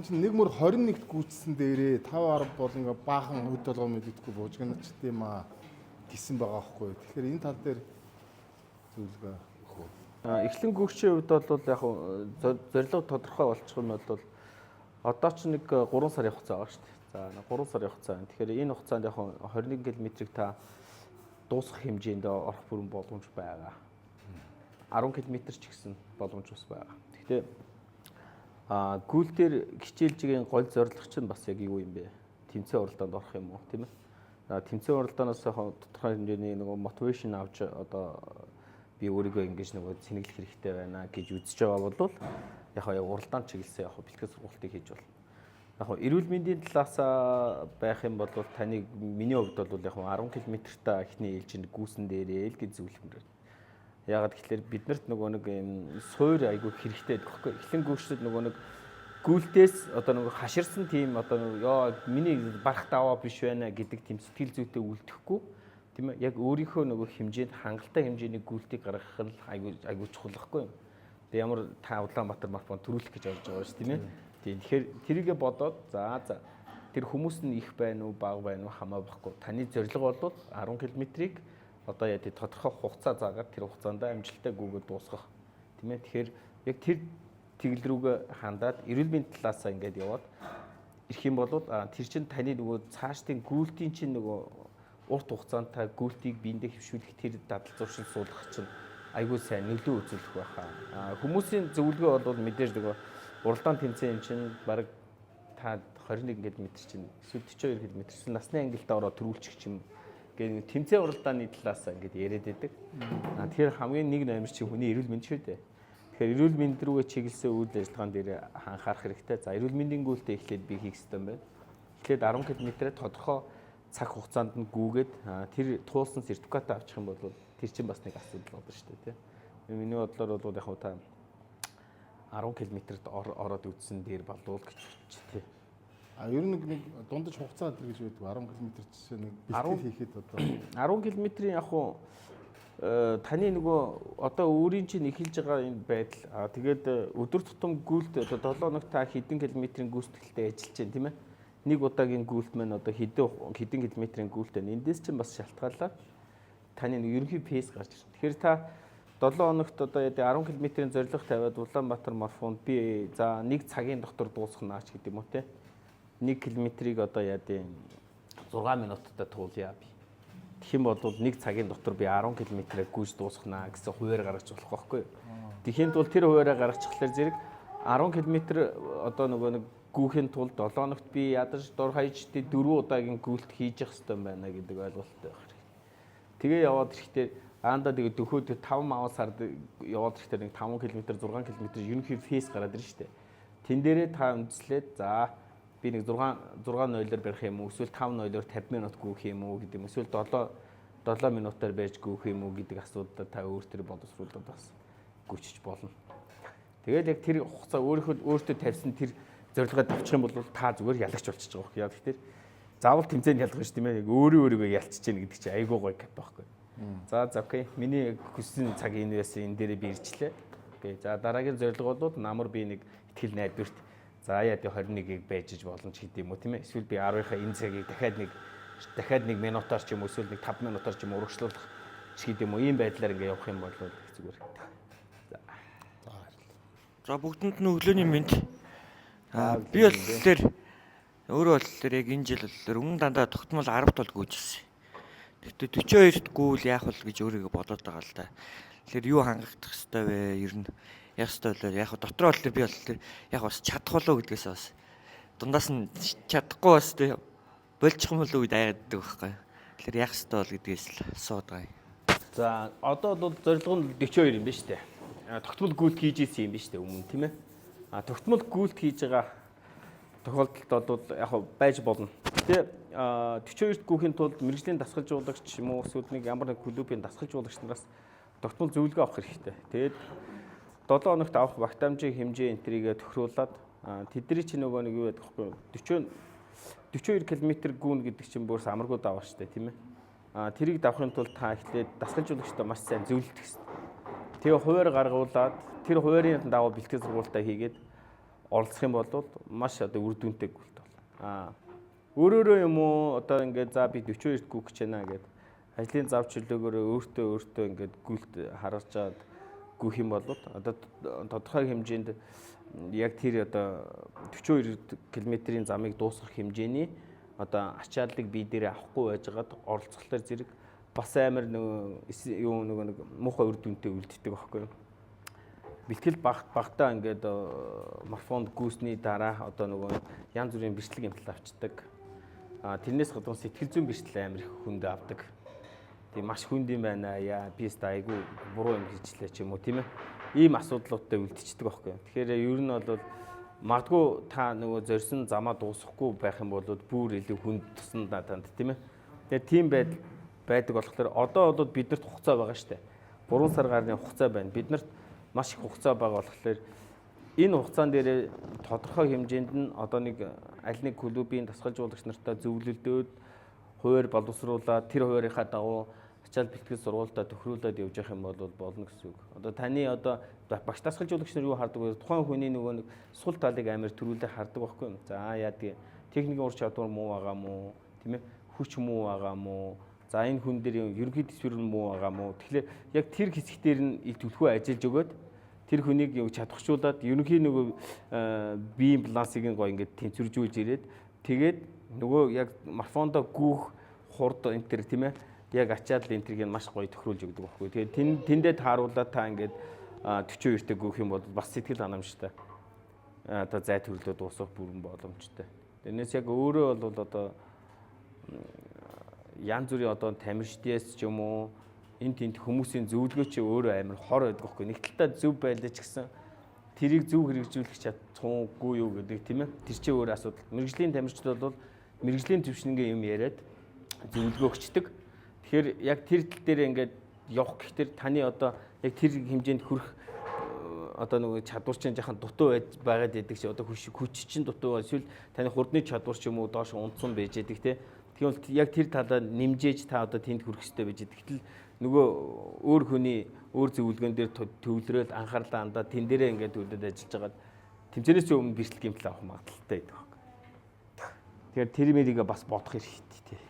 чинь нэг мөр 21-т гүйцсэн дээрээ 5-10 бол ингээ баахан хөд толгой мэддэггүй буужгаач тийм аа гисэн байгаа байхгүй. Тэгэхээр энэ тал дээр зөвлөгөө өгөх үү? Эхлэн гүйгчийн хувьд бол яг зорилго тодорхой болчих юм бол одоо ч нэг 3 сарын хугацаа байгаа шүү дээ. За 3 сарын хугацаа. Тэгэхээр энэ хугацаанд яг 21 км-ийг та дуусгах хэмжээнд орох бүрэн боломж байгаа. 10 км ч гэсэн боломж ус байгаа. Гэхдээ гүйл дээр хичээлжийн гол зорилго чинь бас яг юу юм бэ? Тэмцээн уралдаанд орох юм уу, тийм ээ? Тэмцээн уралдаанаас тодорхой хэмжээний нөгөө мотивашн авч одоо би өөрийгөө ингэж нөгөө цэнэглэх хэрэгтэй байна гэж үзэж байгаа бол яг уралдаанд чиглэсэн бэлтгэл сургалтыг хийж болно. Яг эрүүл мэндийн талаас байх юм бол таныг миний хувьд бол яг 10 км-та эхний ээлжинд гүйсэн дээрээ л гэж зөвлөмөр. Ягаад гэвэл биднэрт нөгөө нэг юм суур айгүй хэрэгтэй байхгүй. Эхлэн гүйчтэд нөгөө нэг гүйлтээс одоо нөгөө хаширсан тийм одоо ёо миний барах даваа биш байна гэдэг тийм сэтгэл зүйтэй үлдэхгүй тийм ээ. Яг өөрийнхөө нөгөө хэмжээнд хангалттай хэмжээний гүйлтийг гаргах нь айгүй чухал байхгүй юу. Тэгээ ямар та Улаанбаатар марафон төрүүлэх гэж орж байгаа шүү тийм ээ. Тийм тэгэхээр тэрийгэ бодоод за тэр хүмүүс нь их байна уу бага байна уу хамаахгүй. Таны зорилго бол 10 км-ийг одоо яа тий тодорхой хугацаа заагаад тэр хугацаанд амжилттай гүгээд дуусгах тийм ээ. Тэгэхээр яг тэр тэгэл рүүгээ хандаад эрүүл мэндийн талаасаа ингээд яваад ирэх юм бол тэр чинь таны нөгөө цаашдын гүйлтийн чинь нөгөө урт хугацаанд та гүйлтийг биендээ хөвшүүлэх тэр дадал зуршил суулгах чинь айгүй сайн нөлөө үзүүлэх байхаа. Хүмүүсийн зөвлөгөө бол мэдээж нөгөө уралдаан тэмцээн чинь баг та 21 км чинь эсвэл 42 км чинь насны ангилалтаа ороод төрүүлчих юм. Ингээд тэмцээн уралдааны талаас ингээд яриад байдаг. Тэгэхээр хамгийн нэг номер чи хүний эрүүл мэнд шүү дээ. Тэгэхээр эрүүл мэнд рүүгээ чиглэсэн үйл ажиллагаан дээр анхаарах хэрэгтэй. За эрүүл мэндийн гүйлтээ эхлээд би хийх ёстой юм байна. Эхлээд 10 км-ээр тодорхой цаг хугацаанд нь гүгээд тэр туулсан сертификат авчих юм бол тэр чинь бас нэг асуудал болно шүү дээ, тийм. Миний бодлоор бол яг та 10 км-т ороод үтсэн дээр болов гэж тий. Ер нь нэг дундаж хугацаа гэж байдаг 10 км жишээ нэг бэлтгэл хийхэд одоо 10 км-ийн яг хуу таны нөгөө одоо өөрийн чинь эхэлж байгаа энэ байдал тэгээд өдөр тутам гүйлт одоо 7 хоног та хэдэн километрийн гүйцэтгэлтэй ажиллаж байна тийм ээ. Нэг удаагийн гүйлт маань одоо хэдэн километрийн гүйлт байна. Эндээс чинь бас шалтгаалаад таны нэг ерөнхий пейс гарч ирнэ. Тэгэхээр та 7 хоногт одоо 10 км-ийн зорилго тавиад Улаанбаатар марафонд би за 1 цагийн дотор дуусгана ч гэдэг юм уу те. 1 км-ийг одоо 6 минуттай туулъя би. Тэгэх юм бол 1 цагийн дотор би 10 км-ийг гүйж дуусгана гэсэн хуваар гаргаж болох байхгүй юу? Тэгэхэд бол тэр хуваараа гаргачихлаар зэрэг 10 км одоо нөгөө нэг гүйхийн тулд 7 хоногт би ядаж дор хаяж 4 удаагийн гүйлт хийж явах хэрэгтэй байна гэдэг ойлголттой байх хэрэгтэй. Тэгээ яваад ирэхдээ аанда тэгээ дөхөөд 5 сард яваад ирэхдээ нэг 5 км 6 км ерөнхий фейс гараад ирнэ шүү дээ. Тэн дээрээ та үндэслээд за би нэг 6:0-оор барих юм уу эсвэл 5:0-оор 50 минут гүйх юм уу гэдэг юм эсвэл 7 минутаар байж гүйх юм уу гэдэг асуудал та өөртөө боловсруулаад бас гүйчих болно. Тэгээд яг тэр хугацаа өөртөө тавьсан тэр зорилгоо давчих юм бол та зүгээр ялагч болчихж байгаа юм. Яг тэгэхээр заавал тэмцээнд ялгах шүү тийм ээ. Өөрийгөө ялчиж гэнэ гэдэг чинь айгүй гоё кап байхгүй. За окей. Миний хүссэн цаг энэ байсан энэ дээрээ би ирчлээ. Окей. За дараагийн зорилго бол намар би нэг ихтгэл найдварт за яа тий 21-ийг байж болно ч гэдэг юм уу тийм ээ. Эсвэл би 10-ийнхаа энэ цагийг дахиад нэг минутаар ч юм уу эсвэл нэг 5 минутаар ч юм урагшлуулах ч гэдэг юм уу. Ийм байдлаар ингээ явах юм бол зүгээр. За бүгдэнд нь өглөөний мэнд. Би бол тэр өөрөө бол тэр яг энэ жил бол өмнө дандаа тогтмол 10-т бол гүйжсэн. Тэгтээ 42-т гүйл яах вэ гэж өөрийгөө бодоод байгаа л да. Тэгэхээр юу хангагдах хэвээр вэ? Ер нь яг хэвээр яг дотроо бол би бол тэр яг бас чадах болоо гэдгээс бас дундаас нь чадахгүй бас тэр болчих юм болоо гэж айгааддаг байхгүй. Тэгэхээр яг хэвээр бол гэдгээс л асууад байгаа юм. За одоо бол зорилго нь 42 юм байна шүү дээ. Тогтмол гүйлт хийж ийсэн юм байна шүү дээ өмнө тийм ээ. Тогтмол гүйлт хийж байгаа тохиолдолд бол яг байж болно. Гэтэ 42-т гүйхийн тулд мэрэгжлийн дасгалжуулагч юм уу эсвэл нэг ямар нэг клубын дасгалжуулагч нараас тогтмол зөвлөгөө авах хэрэгтэй. Тэгээд 7 хоногт авах багт амжийн хэмжээ энтрийгээ тохируулаад тэдний чинь нөгөө нэг юу байдаг вэ? 42 км гүн гэдэг чинь бүрс амаргүй даваа шүү дээ тийм ээ. Тэрийг давахын тулд та эхлээд дасгалжуулагчтай маш сайн зөвлөдөх хэрэгтэй. Тэгээ хуваар гаргуулад тэр хуваарийн дагуу бэлтгэл сургалтаа хийгээд оролцох юм бол маш одоо үр дүнтэй гүйлт бол. Өөрөөрөө юм уу одоо ингээд за би 42-т гүөх гэж байна гэд ажлын зав чөлөөгөөр өөртөө ингээд гүйлт харж чад гүөх юм бол одоо тодорхой хэмжээнд яг тэр одоо 42 км-ийн замыг дуусгах хэмжээний одоо ачааллыг бие дээрээ авахгүй байжгаад оролцохлоор зэрэг бас амар нэг муухай үр дүнтэй үлддэг байхгүй юу. Бэлтгэл багтаа ингээд марафонд гүйсний дараа одоо нөгөө янз бүрийн бичлэг юмтал авчдаг. Тэрнээс гадна сэтгэл зүйн бичлэл амар их хүнд авдаг. Тийм маш хүнд юм байна яа би өстө айгүй буруу юм хийчлээ ч юм уу тийм ээ. Ийм асуудлуудтай үлдчихдэг байхгүй юу. Тэгэхээр ер нь бол магадгүй та нөгөө зорьсон замаа дуусгахгүй байх юм бол бүр илүү хүнд тусан танд тийм ээ. Тэгээ тийм байдаг болохоор одоо бол биднэрт хугацаа байгаа шүү дээ. 3 сар гарны хугацаа байна. Биднэрт маш их хугацаа байгаа болохоор энэ хугацаан дээр тодорхой хэмжээнд нь одоо нэг аль нэг клубын дасгалжуулагч нартай зөвлөлдөөд хуваар боловсруулаад тэр хуваарийнхаа дагуу ачаал бэлтгэл сургуультаа төхрүүлээд явж явах юм бол болно гэсэн үг. Одоо таны одоо багш дасгалжуулагч нар юу хардаг вэ? Тухайн хүний нөгөө нэг сул талыг амар төрүүлээ хардаг байхгүй юу? За яадаг техникийн ур чадвар муу байгаа мó, тийм ээ? Хүч муу байгаа мó? За энэ хүн дээр ерөнхий төсвөр муу байгаа мó? Тэгэхээр яг тэр хэсгээр нь төлхөө ажиллаж өгөөд тэр хүнийг чадахжуулаад ерөнхий нөгөө биеийн балансыг гоё ингээд тэнцвэржүүлж ирээд тэгээд нөгөө яг марафондо гүүх хурд энэ төр тийм ээ яг ачаал энэ төргийг маш гоё төхрүүлж өгдөг байхгүй. Тэгээд тэндээ тааруулаад та ингээд 42-т гүүх юм бол бас сэтгэл ханамжтай. Одоо зай төрлөө дуусах бүрэн боломжтой. Тэрнээс яг өөрөө бол одоо янз бүрийн одоо тамирчдээс ч юм уу энэ тэнд хүмүүсийн зөвлөгөө чи өөрөө амар хор байдаг байхгүй. Нэг талдаа зөв байлаа ч гэсэн тэрийг зөв хэрэгжүүлэх чадахгүй юу гэдэг тийм ээ. Тэр чинь өөр асуудал. Мэргэжлийн тамирчид бол мэргэжлийн төвшингийн юм яриад зөвлөгөө өгчдөг. Тэгэхээр яг тэр тал дээр ингээд явах гэхтэр таны одоо яг тэр хэмжээнд хүрэх одоо нөгөө чадвар чинь яхан дутуу байгаад байдаг чи одоо хүч чинь дутуу эсвэл таны хурдны чадвар ч юм уу доош унтсан байж байдаг те. Тэгэхээр яг тэр талаа нэмжээж та одоо тэнд хүрэх хэрэгтэй байж байдаг. Гэтэл нөгөө өөр хүний өөр зөвлөгөөн дээр төвлөрөөл анхаарлаа андаа тэн дээрээ ингээд төлөд ажиллаж байгаад тэмцэнээс өмнө бичлэг гэмтэл авах магадaltaй байдаг байхгүй. Тэгэхээр тэр мэрийг бас бодох хэрэгтэй тий.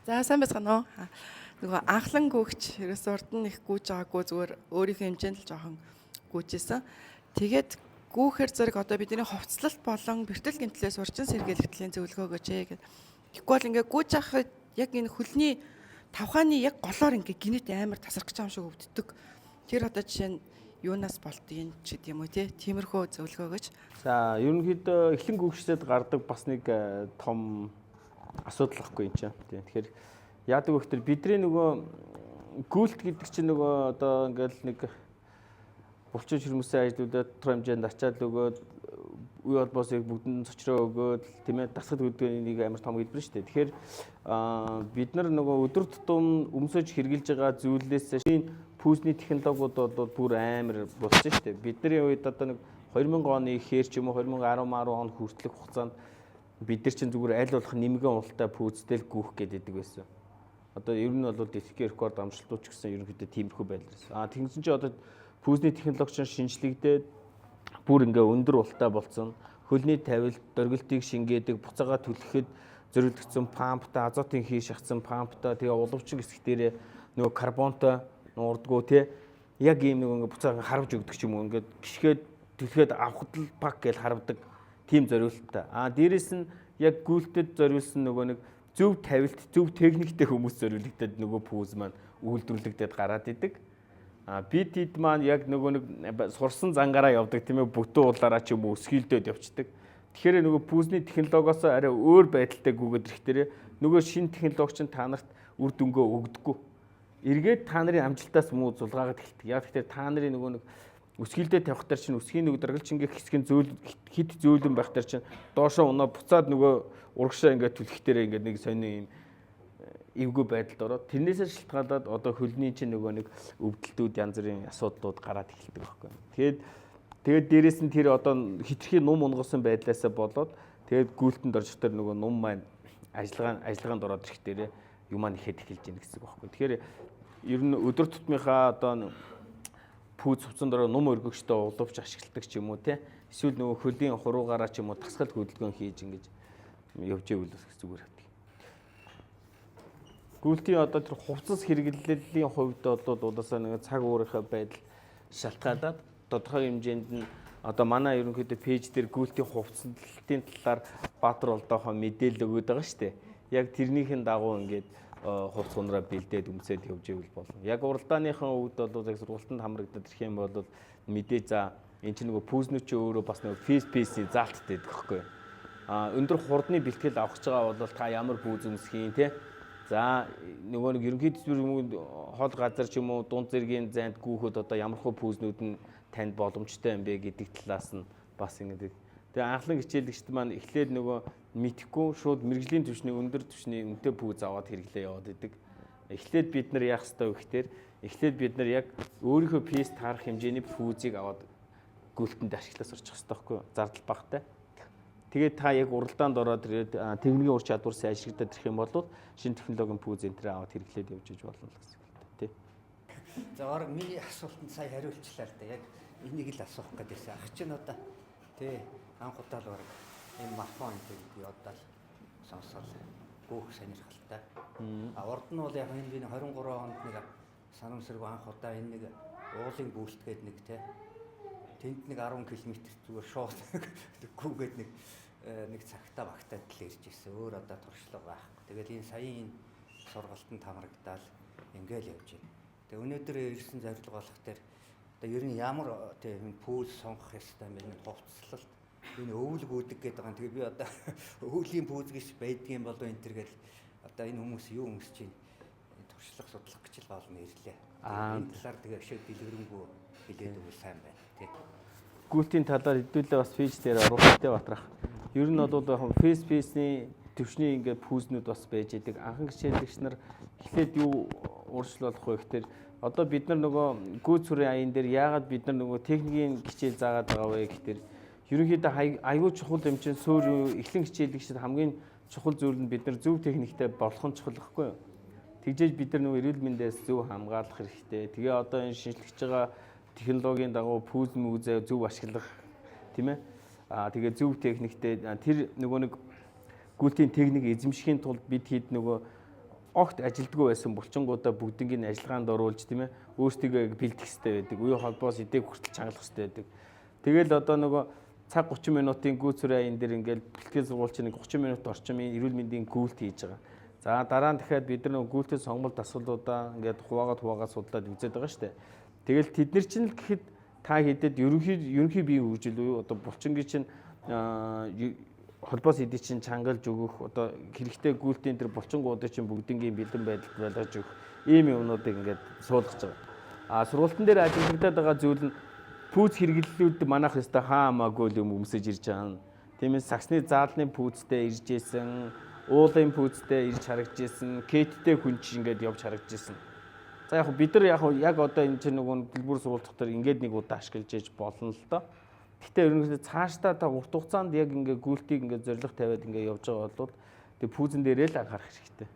За сайн байцгаана уу. Нөгөө анхлан гүгч ерөөс урд нь их гүйж байгаагүй зүгээр өөрийнхөө хэмжээнд л жоохон гүйжсэн. Тэгээд гүүхээр зэрэг одоо бидний хувцлалт болон бэртэл гэмтлээс урьдчилан сэргийлэгтлийн зөвлөгөө өгөөч гэд. Тэгэхгүй бол ингээ гүйж авахад яг энэ хөлний тавхааны яг голоор ингээ гинэт амар тасарч байгаа юм шиг өвддөг. Тэр одоо жишээ нь юунаас болдгийг ч гэдэм үү те. Тиймэрхүү зөвлөгөө өгөөч. За ерөнхийдөө эхлэн гүйгчтэд гардаг бас нэг том асуудал байхгүй юм чинь. Тэгэхээр яадаг вэ гэхээр бидний нөгөө гүйлт гэдэг чинь нөгөө одоо ингээл нэг булчин ширмэсээ ажлуудад тодорхой хэмжээнд ачаал өгөөд үе холбоосыг бүгдэнд цочроо өгөөд тийм ээ дасгал хөдөлгөөний нэг амар том хэлбэр шүү дээ. Тэгэхээр бид нар нөгөө өдөр тутам өмсөж хэрглэж байгаа зүйлээс шинэ пүүсний технологиуд бол бүр амар болсон шүү дээ. Бидний үед одоо нэг 2000 оны ихэр ч юм уу 2010 он хүртэлх хугацаанд бид нар чинь зүгээр аль болох нэмгэн уралтай пүүсдэл гүөх гэдэг байсан. Одоо ер нь бол дэлхийн рекорд амжилтууд ч гэсэн ерөнхийдөө тиймэрхүү байлаа. Тэгсэн чинь одоо пүүсний технологи чинь шинжлэгдээд бүр ингээ өндөр ултай болсон. Хөлний тавилт, дөргөлтийг шингээдэг, буцаага түлхэхэд зориулагдсан памптай, азотын хий шахсан памптай, тэгээ уловчин хэсэг дээрээ нөгөө карбонтой нуурдгуу тий. Яг ийм нэг ингээ буцаага харвж өгдөг ч юм уу. Ингээд гიშгээд түлхээд авахд л пак гэж харвдаг тийм зориулттай. Дээрэс нь яг гүйлтэд зориулсан нөгөө нэг зөв тавилт, зөв техниктэй хүмүүс зориулагдаад нөгөө пүүз маань үйлдвэрлэгдээд гараад идэг. Бид хэд маань яг нөгөө нэг сурсан зангаараа явдаг тийм ээ бүтэн уулаараа ч юм уу өсгөлдөөд явцдаг. Тэгэхээр нөгөө пүүсний технологиос арай өөр байдалтай гүгээд ирэхтэрээ нөгөө шинэ технологи чинь та нарт үр дүнгөө өгдөггүй. Эргээд та нарын амжилтаас муу зулгаагаад эхэлдэг. Яг тэгэхээр та нарын нөгөө нэг өсгөлдөө тавих таар чинь өсгийн нэг даргалжингийн хэсгийн хит зөөлөн байх таар чинь доошоо унаа буцаад нөгөө урагшаа ингээд түлхэхтэрээ ингээд нэг сони юм эвгүй байдалд ороод тэрнээсээ шалтгаалаад одоо хөлний чинь нөгөө нэг өвдөлтүүд янз бүрийн асуудлууд гараад эхэлдэг байхгүй. Тэгээд дээрэс нь тэр одоо хитрхи нум унгасан байдлаасаа болоод тэгээд гүйлтэнд орж ихтэй нөгөө нум маань ажиллагаанд ороод ирэх дээрээ юм маань ихэд эхэлж байна гэсэн үг байхгүй. Тэгэхээр ер нь өдөр тутмынхаа одоо пүүз хувцсан дөрөө нум өргөгчтэй уловч ашигладаг ч юм уу те. эсвэл нөгөө хөлийн хуруугаараа ч юм уу тасгал хөдөлгөөн хийж ингэж явж ивэл бас зүгээр байдаг. Гүйлтийн одоо тэр хувцас хэрэглэлийн хувьд одоо удаасаа нэг цаг уурынхаа байдал шалтгаалаад тодорхой хэмжээнд нь одоо манай ерөнхийдөө пэйж дээр гүйлтийн хувцаслалтын талаар Баатар олдоохоо мэдээлэл өгöd байгаа шүү дээ. Яг тэрнийхэн дагуу ингээд хувц унраа бэлдээд өмсөд явж ивэл болно. Яг уралдааныхан үед бол яг сургалтанд хамрагдаад ирэх юм бол мэдээ за эн чинь нөгөө пүүзнүүд чи өөрөө бас нөгөө фейс-пейсийн заалттай байдаг байхгүй. Өндөр хурдны бэлтгэл авах гэж байгаа бол та ямар пүүз өмсхийн те. За нөгөө нэг ерөнхийдөө хол газар ч юм уу дунд зэргийн зайд гүүхэд одоо ямархуу пүүзнүүд нь танд боломжтой юм бэ гэдэг талаас нь бас ингэдэг. Тэгээ анхлан хичээлэгчд маань эхлээд нөгөө мэдхгүй шууд мэрэгжлийн түвшний өндөр түвшний үнэтэй пүүз аваад хэрэглээ яваад идэг. Эхлээд бид нар яах ёстой вэ гэхээр эхлээд бид нар яг өөрийнхөө пейс таарах хэмжээний пүүзийг аваад гүйлтэнд ашиглаж сурчих ёстой байхгүй юу? Зардал багтай. Тэгээд та яг уралдаанд ороод ирээд техникийн ур чадвар сайжрагдаад ирэх юм бол шинэ технологийн пүүз энэ төр аваад хэрэглээд явж иж болно л гэсэн үг тий. За орог миний асуултанд сая хариулчлаа л да. Яг энийг л асуух гэдээсээ ах чинь одоо тий анх удаа л орог энэ мафон гэдэг одоо л сонсоод гүөх сонирхолтой. Урд нь бол яг энэ 23 онд нэг санамсаргүй анх удаа энэ нэг уулын бүүст гэдэг нэг тий тэнд нэг 10 км зүгээр шууд гүгээд нэг цагтаа багтаад л ирж ирсэн. Өөр одоо туршлага байхгүй. Тэгэл энэ саяын энэ сургалтанд хамрагдаал ингээл явж байна. Тэгээ өнөөдөр ирсэн зорилго болох дээр одоо ер нь ямар тийм пүүл сонгох ёстой юм бэ? Хувцаслалт энэ өвлөг үүдэг гэдэг байгаа. Тэгээ би одоо өвлийн пүүз гэж байдаг юм болов энэ төр гэл одоо энэ хүмүүс юу өмсөж чинь туршлага судлах гэж л болно ирлээ. Энэ талаар тэгээ өшөө дэлгэрэнгүй хэлээд өгвөл сайн байна. Гүйлтийн талаар хэдүүлээ бас пэйж дээр оруулахтай батрах. Ер нь бол яг фейс-пейсний төвшний ингээд пүүзнүүд бас байж идэг. Анхан хичээлэгч нар эхлээд юу ууршил болох вэ гэхээр одоо бид нар нөгөө гүйц сүрийн аян дээр яагаад бид нар нөгөө техникийн хичээл заагаад байгаа вэ гэхээр ерөнхийдөө аюул чухал юм чинь суур эхлэн хичээлэгчид хамгийн чухал зүйл нь бид нар зөв техниктэй болох нь чухал гэхгүй юу. Тэгжээж бид нар нөгөө эрүүл мэндээс зөв хамгаалах хэрэгтэй. Тэгээ одоо энэ шинжлэж байгаа технологийн дагуу пүүз мүзээ зөв ашиглах тийм ээ. Тэгээ зөв техниктэй тэр нөгөө нэг гүйлтийн техник эзэмшихийн тулд бид хэд нөгөө огт ажилдгүй байсан булчингуудаа бүгднийг ажиллагаанд оруулж тийм ээ өөрсдөө бэлдэх хэрэгтэй байдаг. Үе холбоос эдэг хүртэл чангалах хэрэгтэй байдаг. Тэгэл одоо нөгөө цаг 30 минутын гүйцэрээ энэ дэр ингээл бэлтгэл сургуульч нэг 30 минут орчмын эрүүл мэндийн гүйлт хийж байгаа. За дараа нь дахиад бид нар гүйлтийн сонголт асуултуудаа ингээд хуваагаад судлаад үзээд байгаа шүү дээ. Тэгэл тэд нар чинь л гэхэд та хэдэд ерөнхий бие хөгжил буюу одоо булчингийн чинь холбоос эдий чинь чангалж өгөх одоо хэрэгтэй гүйлтийн тэр булчингуудыг чинь бүгднийг бэлэн байдалд байлгаж өгөх ийм юмнуудыг ингээд суулгаж байгаа. Сургалтын дээр ажиглагдаад байгаа зүйл нь пүүз хэрэглэлүүд манайх өстой хаамаагүй юм өмсөж ирж байгаа. Тиймээс саксны заалны пүүзтэй ирж исэн, уулын пүүзтэй ирж харагдж исэн, кеттэй хүн чинь ингээд явж харагдж исэн. За яг бид нар яг одоо энэ чинь нөгөө дэлгүүр сургалт дотор ингээд нэг удаа ашиглаж ээж болно л доо. Гэтэ ерөнхийдөө цаашдаа та урт хугацаанд яг ингээд гүйлтийг ингээд зориг тавиад ингээд явж байгаа бол тэг пүүзэн дээрээ л анхаарах хэрэгтэй.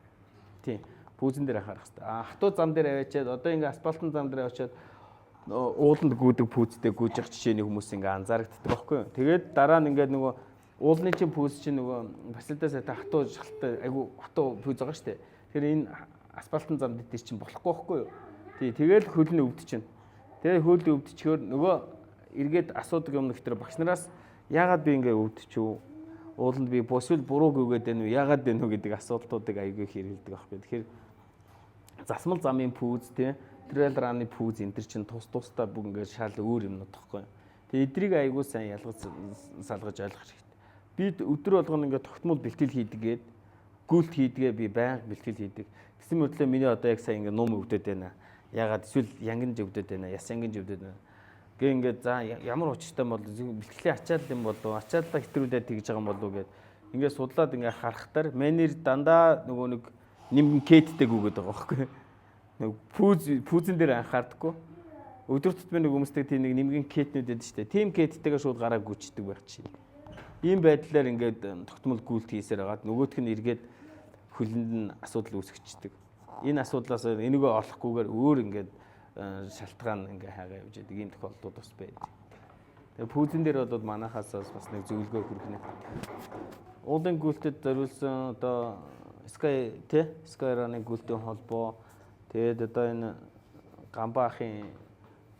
Тийм. Пүүзэн дээр анхаарах хэрэгтэй. Хатуу зам дээр аваачаад одоо ингээд асфальтын зам дээр аваачаад ууланд гүйдэг пүүзтэй гүйж явах жишээний хүмүүс ингээд анзаарэгддэг байхгүй юу? Тэгээд дараа нь ингээд нөгөө уулны чинь пүүз чинь нөгөө фасилитаас та хатуу шалттай айгу хатуу пүүз байгаа шүү дээ. Тэгэхээр энэ асфальтын зам дээр чинь болохгүй байхгүй юу? Тэгэл хөл нь өвдөж чинь. Тэгээ хөл өвдөчгөр нөгөө эргээд асуудаг юм нэгтэр багш нараас яагаад би ингээ өвдөчв? Ууланд би босвол бурууг өгөөд байна уу? Яагаад байна уу гэдэг асуултуудыг аягүй хэрэгэлдэг байхгүй. Тэгэхээр засмал замын пүүз тийм трейл раны пүүз энэ төр чинь тусдаа бүх ингээ шал өөр юмнууд тахгүй. Тэгээ эдрийг аягүй сайн ялгаж салгаж ойлгох хэрэгтэй. Бид өдөр болгоно ингээ тогтмол бэлтгэл хийдгээд гүйлт хийдгээ би байнга бэлтгэл хийдэг. Гэсэн мэтлээ миний одоо яг сайн ингээ нум өвдөд байна. Ягаад эсвэл янгин өвдөд байна. Яс янгин өвдөд байна. Гэ ингээд за ямар учиртай бол бэлтгэлийн ачаал юм болов ачааллаа хэтрүүлээд тэгж байгаа юм болов гэд ингээд судлаад ингээ харахтаар манер дандаа нөгөө нэг нэмгэн кеттэй гүгээд байгаа байхгүй. Нэг пүүзэн дээр анхаардаггүй. Өдөр тутмын нэг хүмүүстэй тийм нэг нэмгэн кетнүүд байдаг шүү дээ. Тим кеттэйгээ шууд гараа гүйчдэг байх чинь. Ийм байдлаар ингээд тогтмол гүйлт хийсээр хагаад нөгөөх нь эргээд хөлөнд нь асуудал үүсгэждэг. Энэ асуудлаас энийгөө олохгүйгээр өөр ингээд шалтгаан ингээ хайгаа явж байдаг ийм тохиолдлууд бас байдаг. Тэгээ пүүзэн дээр бол манайхаас бас нэг зөвлөгөө хүргэнэ. Уулын гүйлтэд зориулсан одоо Sky-ны гүйлтийн холбоо тэгээд одоо энэ Гамбаахын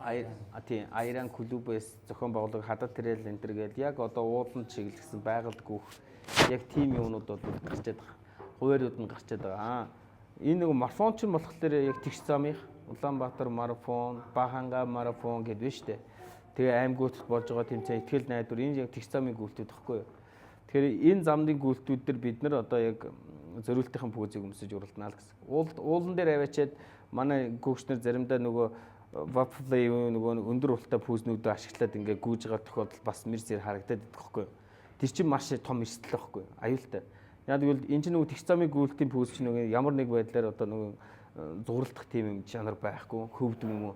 Айран клубээс зохион байгуулах хадад тэрэл энэ төр гээд яг одоо ууланд чиглэсэн байгальд гүөх яг тийм юмнууд бол гарч байгаа. Хуваарьуд нь гарч байгаа. Энэ нэг марафонч нь болохоор яг тэгш замынх Улаанбаатар марафон, Баханга марафон гэдэг байна шүү дээ. Тэгээ аймагуудад болж байгаа тэмцээн ихтгэл найдвар энэ яг тэгш замын гүйлтүүд баггүй юу. Тэгэхээр энэ замын гүйлтүүд дээр бид нар одоо яг зориултын пүүзийг өмсөж уралдана л гэсэн. Уулан дээр аваачаад манай гүгчнэр заримдаа нөгөө ваплей нөгөө өндөр уралтай пүүзнүүдээ ашиглаад ингээ гүйж байгаа тохиолдол бас мэрсээр харагдаад идэх байхгүй. Тэр чинь маш том эрсдэл байхгүй. Аюултай. Яг тэгвэл энэ чинь нөгөө тэгш замын гүйлтийн пүүз чинь нөгөө ямар нэг байдлаар одоо нөгөө зуралдах тийм юм чанар байхгүй. Хөвдөм юм уу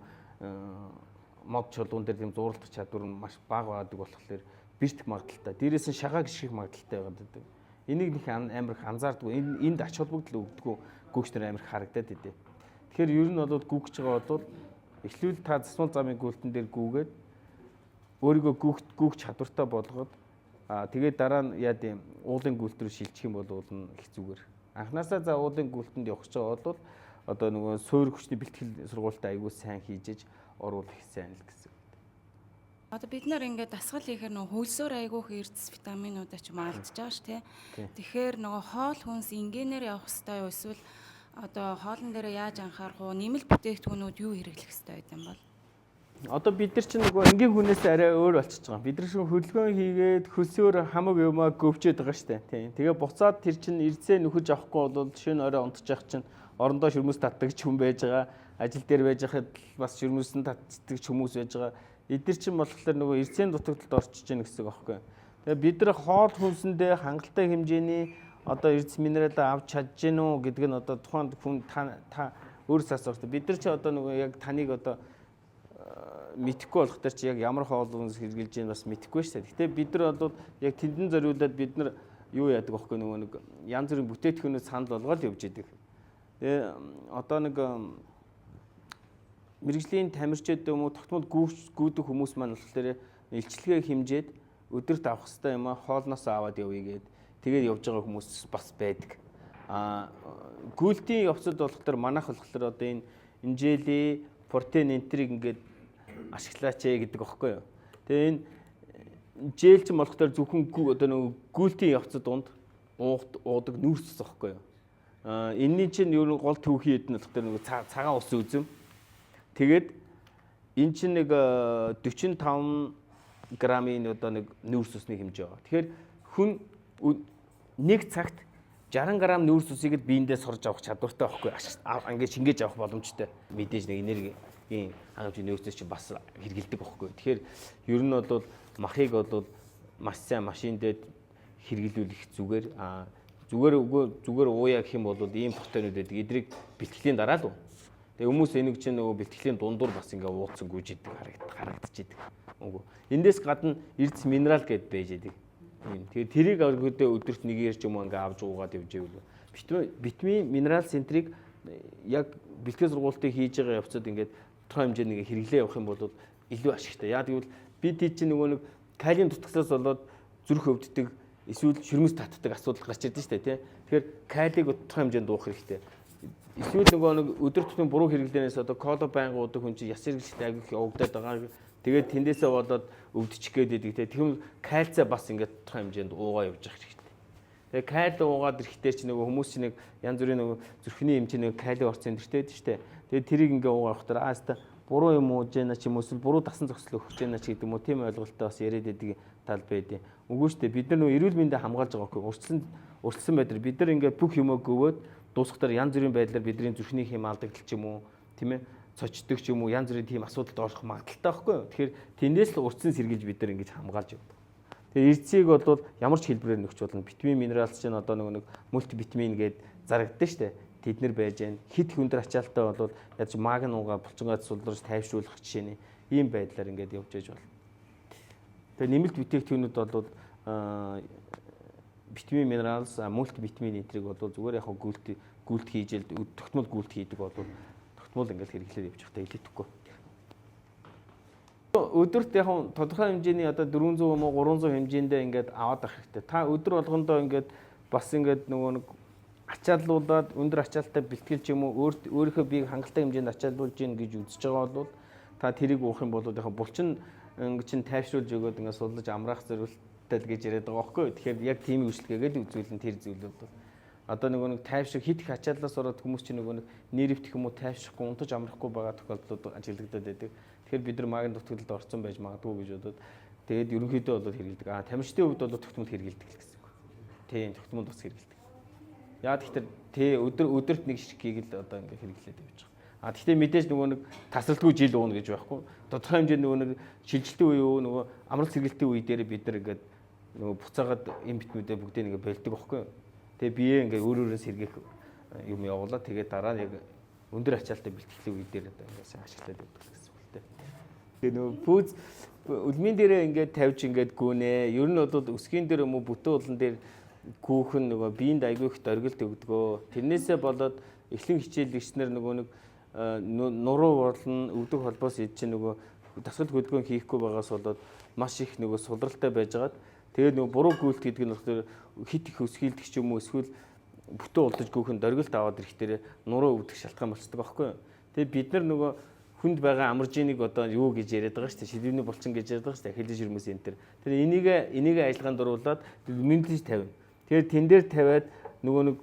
мод чулуун дээр тийм зуралдах чадвар нь маш бага байдаг болохоор бэртэх магадaltaй. Дээрээс нь шагаа гიშгэх магадaltaй байдаг. Энийг нэг амар их анзаардгүй. Энд ач холбогдол өгдөггүй гүйчнэр амар их харагдаад идэв. Тэгэхээр ер нь бол гүйж байгаа бол эхлүүл та засмал замын гүйлтэн дээр гүйгээд өөрийгөө гүйх чадвартай болгоод тэгээд дараа нь яа гэм уулын гүйлт рүү шилжих юм бол уулын их зүгээр. Анхнаасаа за уулын гүйлтэнд явах гэж байгаа бол одоо нөгөө суурь хүчний бэлтгэл сургуультай аягүй сайн хийжээж оруулах сайн л гэсэн. Одоо бид нар ингээд дасгал хийхээр нөгөө хөлсөөр айгүйх эрдэс витаминуудаа ч юм алдчихж байгаа ш тий. Тэгэхээр нөгөө хоол хүнс энгийнээр явах хэрэгтэй юу эсвэл одоо хоолн дээр яаж анхаарах уу? Нэмэлт бүтээгдэхүүнүүд юу хэрэглэх хэрэгтэй байд юм бол? Одоо бид нар чинь нөгөө энгийн хүнээс арай өөр болчихж байгаа. Бид нар шиг хөдөлгөөн хийгээд хөлсөөр хамаг юмаа гөвчөөд байгаа штэ. Тийм. Тэгээ буцаад тэр чинь эрдсээ нөхөж авахгүй бол шинэ орой унтж явах чинь орондоо шүрмэс татдаг ч хүн байж байгаа. Ажил дээр байж хахад бас шүрмэсэн татдаг ч хүмүүс байж байгаа. Эдгээр чинь болохоор нөгөө эрдсийн дутагдлалд орчиж гэнэ гэсэн үг аахгүй. Тэгээ бид нар хоол хүнсэндээ хангалттай хэмжээний одоо эрдэс минералаа авч чадж гэнэ үү гэдэг нь одоо тухайн хүн та өөрөөсөө асуух. Бид нар чи одоо нөгөө яг таныг одоо мэдэхгүй болох төр чи яг ямар хоол хүнс хэрэгжилж байгааг бас мэдэхгүй шүү дээ. Гэтэ бид нар бол яг тэндэн зориулаад бид нар юу яадаг байхгүй нөгөө нэг янз бүрийн бүтээтгүүнүүд санал болгоод явж идэг. Тэгээ одоо нэг мэрэгжлийн тамирчид юм уу тогтмол гүйдэг хүмүүс маань болохоор илчлэгээ хэмжээд өдөрт авах хэрэгтэй юм а хоолноос аваад явъя гээд тэгээд явж байгаа хүмүүс бас байдаг. Гүйлтийн явцад болохоор манайх болохоор одоо энэ инжели, протеин энтриг ингээд ашиглаач гэдэг аахгүй юу. Тэгээ энэ жээл ч болохоор зөвхөн одоо нэг гүйлтийн явцад дунд уудаг нүүрс аахгүй юу. Энийн чинь ер нь гол төвхий хэд нь болохоор нэг цагаан ус үзэм. Тэгээд эн чинь нэг 45 грамын одоо нэг нүүрс усны хэмжээ байгаа. Тэгэхээр хүн нэг цагт 60 грамм нүүрс усыг биендээ сурж авах чадвартай байхгүй ингээд шингээж авах боломжтой. Мэдээж нэг энергийн хангамжийн нөөцөөс чинь бас хэрэгэлдэг байхгүй. Тэгэхээр ер нь бол махыг бол маш сайн машин дээр хэрэглүүлэх зүгээр зүгээр ууя гэх юм бол ийм протеинууд байдаг. Эдрийг бэлтгэлийн дараа л уу. Тэгээ хүмүүс энийг чинь нөгөө бэлтгэлийн дундуур бас ингээ ууцсан гүйж идэг харагдчихэдэг. Үгүй. Эндээс гадна эрдэс минерал гэдээ байж идэг. Тэгээ тэрийг аврагуудаа өдөрт нэг ярьж юм ингээ авч уугаад явж ивэл витамин минерал центрийг яг бэлтгэл сургалтыг хийж байгаа явцад ингээд тодорхой хэмжээний хэрэглээ явах юм бол илүү ашигтай. Яа гэвэл бид чинь нөгөө нэг калиум дутагсаас болоод зүрх өвддөг эсвэл шүрмэс татдаг асуудал гарч ирдэ шүү дээ тий. Тэгэхээр калийг тодорхой хэмжээнд уух хэрэгтэй. Эсвэл нөгөө нэг өдөр тутмын буруу хэрэглэнээс одоо кола байнга уудаг хүн чинь яс хэрэглэлтэй аяг их явагдаад байгаа. Тэгээд тэндээсээ болоод өвдчих гээд идэг те. Тэгвэл кальцаа бас ингээд тодорхой хэмжээнд уугаа явж явах хэрэгтэй. Тэгээд калий уугаад ирэхдээ чи нөгөө хүмүүс чинь нэг янз бүрийн нөгөө зүрхний эмчийн нэг калий орсон эндэртэй байдаг шүү дээ. Тэгээд тэрийг ингээд уугаа явах дээр ааста буруу юм ууж яана ч юм уу эсвэл буруу дасан зохицол өгч яана ч гэдэг юм уу тийм ойлголттой бас яриад байдаг тал байдیں۔ Үгүй шүү дээ. Бид нар нөгөө эрүүл мэндэ хамгаалж байгаа байхгүй. Урьдчилан байдлаар бид нар ингээд бүх юмөө гөвөөд дуусахтаар янз бүрийн байдлаар бидний зүрхний хэм алдагдал ч юм уу тийм ээ цочдөг ч юм уу янз бүрийн тийм асуудалд орох магадaltaй байхгүй юу. Тэгэхээр тэндээс л урьдчилан сэргийлж бид нар ингэж хамгаалж явдаг. Тэгээ эрдэсийг бол ямар ч хэлбэрээр нөхч болно. Витамин минералс чинь одоо нэг мультивитамин гээд зарагддаг шүү дээ. Тэд нар байж гэн хит хүндэр ачаалттай бол яаж магн уугаа булчингаас сулдарч тайвшруулах жишээний ийм байдлаар ингээд явж яж болно. Тэгээ нэмэлт бүтээгдэхүүнүүд бол витамин минералс мультивитамин энтриг бол зүгээр яг гүйлт хийж л тогтмол гүйлт хийдэг бол тогтмол ингээд хэрэглээд явж байхдаа илээхгүй. өдөрт яг тодорхой хэмжээний одоо 400 юм уу 300 хэмжээндээ ингээд аваад авах хэрэгтэй. Та өдөр болгондоо ингээд бас ингээд нөгөө нэг ачааллуулаад өндөр ачаалттай бэлтгэл юм уу өөрийнхөө биеийг хангалттай хэмжээнд ачааллуулж гин гэж үзэж байгаа бол та тэрийг уух юм бол яг булчин чинь тайвшруулж өгөөд ингээд суллаж амраах зорилттой л гэж яриад байгаа байхгүй. Тэгэхээр яг тийм үйлчлэгээгээд үзүүлэн тэр зүйлүүд бол одоо нөгөө нэг тайвшир хит их ачааллаас ороод хүмүүс чинь нөгөө нэг нервтэх юм уу тайвшихгүй унтаж амрахгүй байгаа тохиолдлууд ажиглагдаад байдаг. Тэгэхээр бид нар магийн дутагдлалд орсон байж магадгүй гэж бодоод тэгээд ерөнхийдөө бол хэрэгэлдэг. Тамирчдын хувьд бол тогтмол хэрэгэлдэг гэсэн үг. Тийм тогтмол бас хэрэгэлдэг. Яа тэгэхээр өдөрт нэг ширхгийг л одоо ингээ хэрэглээд явж байгаа. Гэхдээ мэдээж нөгөө нэг тасралтгүй жил уuna гэж байхгүй. Тодорхой хэмжээнд нөгөө нэг шилжилтийн үе юу нөгөө амралт сэргэлтийн үе дээр бид нар ингээд нөгөө буцаагаад эм битмүүдээ бүгдээ ингээ болдог байхгүй. Тэгээ бие ингээ өөрөөрөө сэргийх юм явуулаад тэгээ дараа нь яг өндөр ачаалттай бэлтгэлийн үе дээр одоо ингээ ашиглаад байдаг гэсэн үг л дээ. Тэгээ нөгөө пүүз үлмийн дээрээ ингээд тавьж ингээд гүнээ. Ер нь бол өсгийн дээр юм уу бүтэн улан дээр гүүхэн нөгөө биеинд аягүй их дөргөлт өгдөгөө. Тэрнээсээ болоод эхлэн хичээлэгчнэр нөгөө нэг нуруу урлан өвдөг холбоос ид чинь нөгөө дасгал хөдөлгөөн хийхгүй байгаас болоод маш их нөгөө сулралтай байжгаад тэгээд нөгөө буруу гүйлт гэдэг нь болохоор хит их өсгийлдэг ч юм уу эсвэл бүтэн улдаж гүүхэн дөргөлт аваад ирэхдээ нуруу өвдөх шалтгаан болцдог байхгүй. Тэгээд бид нар нөгөө хүнд байгаа амаржиныг одоо юу гэж яриад байгаа шүү дээ. Шилбэний булчин гэж яриад байгаа шүү дээ. Хэлж ирмэс энэ төр. Тэр энийг ажиллагаанд оруулаад мэдээж тавина. Тэгээд тэн дээр тавиад нөгөө нэг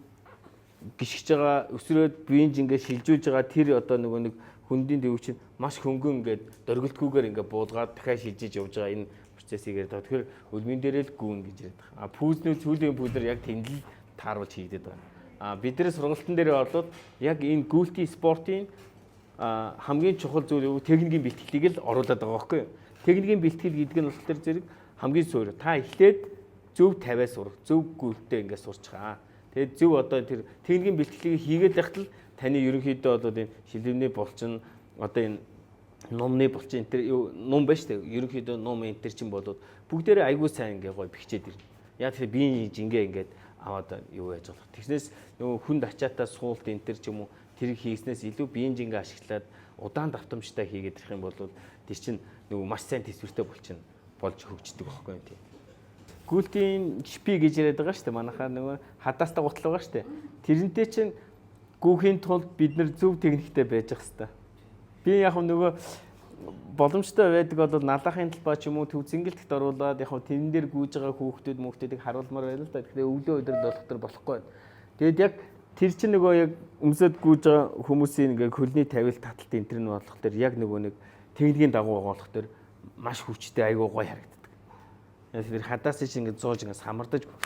гიშгэж байгаа өсрөөд биеинж ингээд шилжүүлж байгаа тэр одоо нөгөө нэг хүндийн дэв чинь маш хөнгөн ингээд дөргөлтгүйгээр ингээд буулгаад дахиад шилжиж явж байгаа энэ процессыг яриад байгаа. Тэгэхээр үлмийн дээрээ л гүүн гэж яриад байгаа. Пүүзний цүүлийн пүүлэр яг тэндэл тааруулж хийгдэт байгаа. Бидний сургалтын дээр болоод яг энэ гүйлтийн спортын хамгийн чухал зүйл юу техникийн бэлтгэлийг л оруулаад байгаа байхгүй юу. Техникийн бэлтгэл гэдэг нь болохоор зэрэг хамгийн суур. Та эхлээд зөв тавиа сур, зөв гүйлтээ ингээд сурч байгаа. Тэгээд зөв одоо тэр техникийн бэлтгэлийг хийгээд байхад л таны ерөнхийдөө одоо энэ шилбэний булчин одоо энэ нумны булчин энэ нум байна шүү дээ. Ерөнхийдөө нум энэ төр чинь болоод бүгдээрээ айгүй сайн ингээ гой бэхжээд ирнэ. Яг тэр биеийн жингээ ингээд аваад юу яаж болох. Тэгснээс нөгөө хүнд ачаатаа суулт энэ төр ч юм уу тэрийг хийснээс илүү биеийн жингээ ашиглаад удаан давтамжтай хийгээд ирэх юм бол тэр чинь нөгөө маш сайн төсвөртэй булчин болж хөгждөг байхгүй юм тийм. Гүйлтийн шпи гэж яриад байгаа шүү дээ. Манайхаар нөгөө хадаастай гутал байгаа шүү дээ. Тэрнтэй чинь гүүхийн тулд бид нар зөв техниктэй байж ах хэвээр. Би яг нөгөө боломжтой байдаг бол налахын талбай ч юм уу төв зингэлтэд оруулаад яг тэрэн дээр гүйж байгаа хүүхдүүдийг харуулмаар байна л да. Тэгэхээр өвлөө өдрөд болохтор болохгүй. Тэгээд яг тэр чинь нөгөө яг өмсөд гүйж байгаа хүмүүсийн ингээ хөлний тавилт таталт энэ төр нь болох төр яг нөгөө нэг техникийн дагуу байгаа болох төр маш хүчтэй айгүй гоё харагдав. Тэр хадаас чи ингээд зууж ингээд самардаж байна.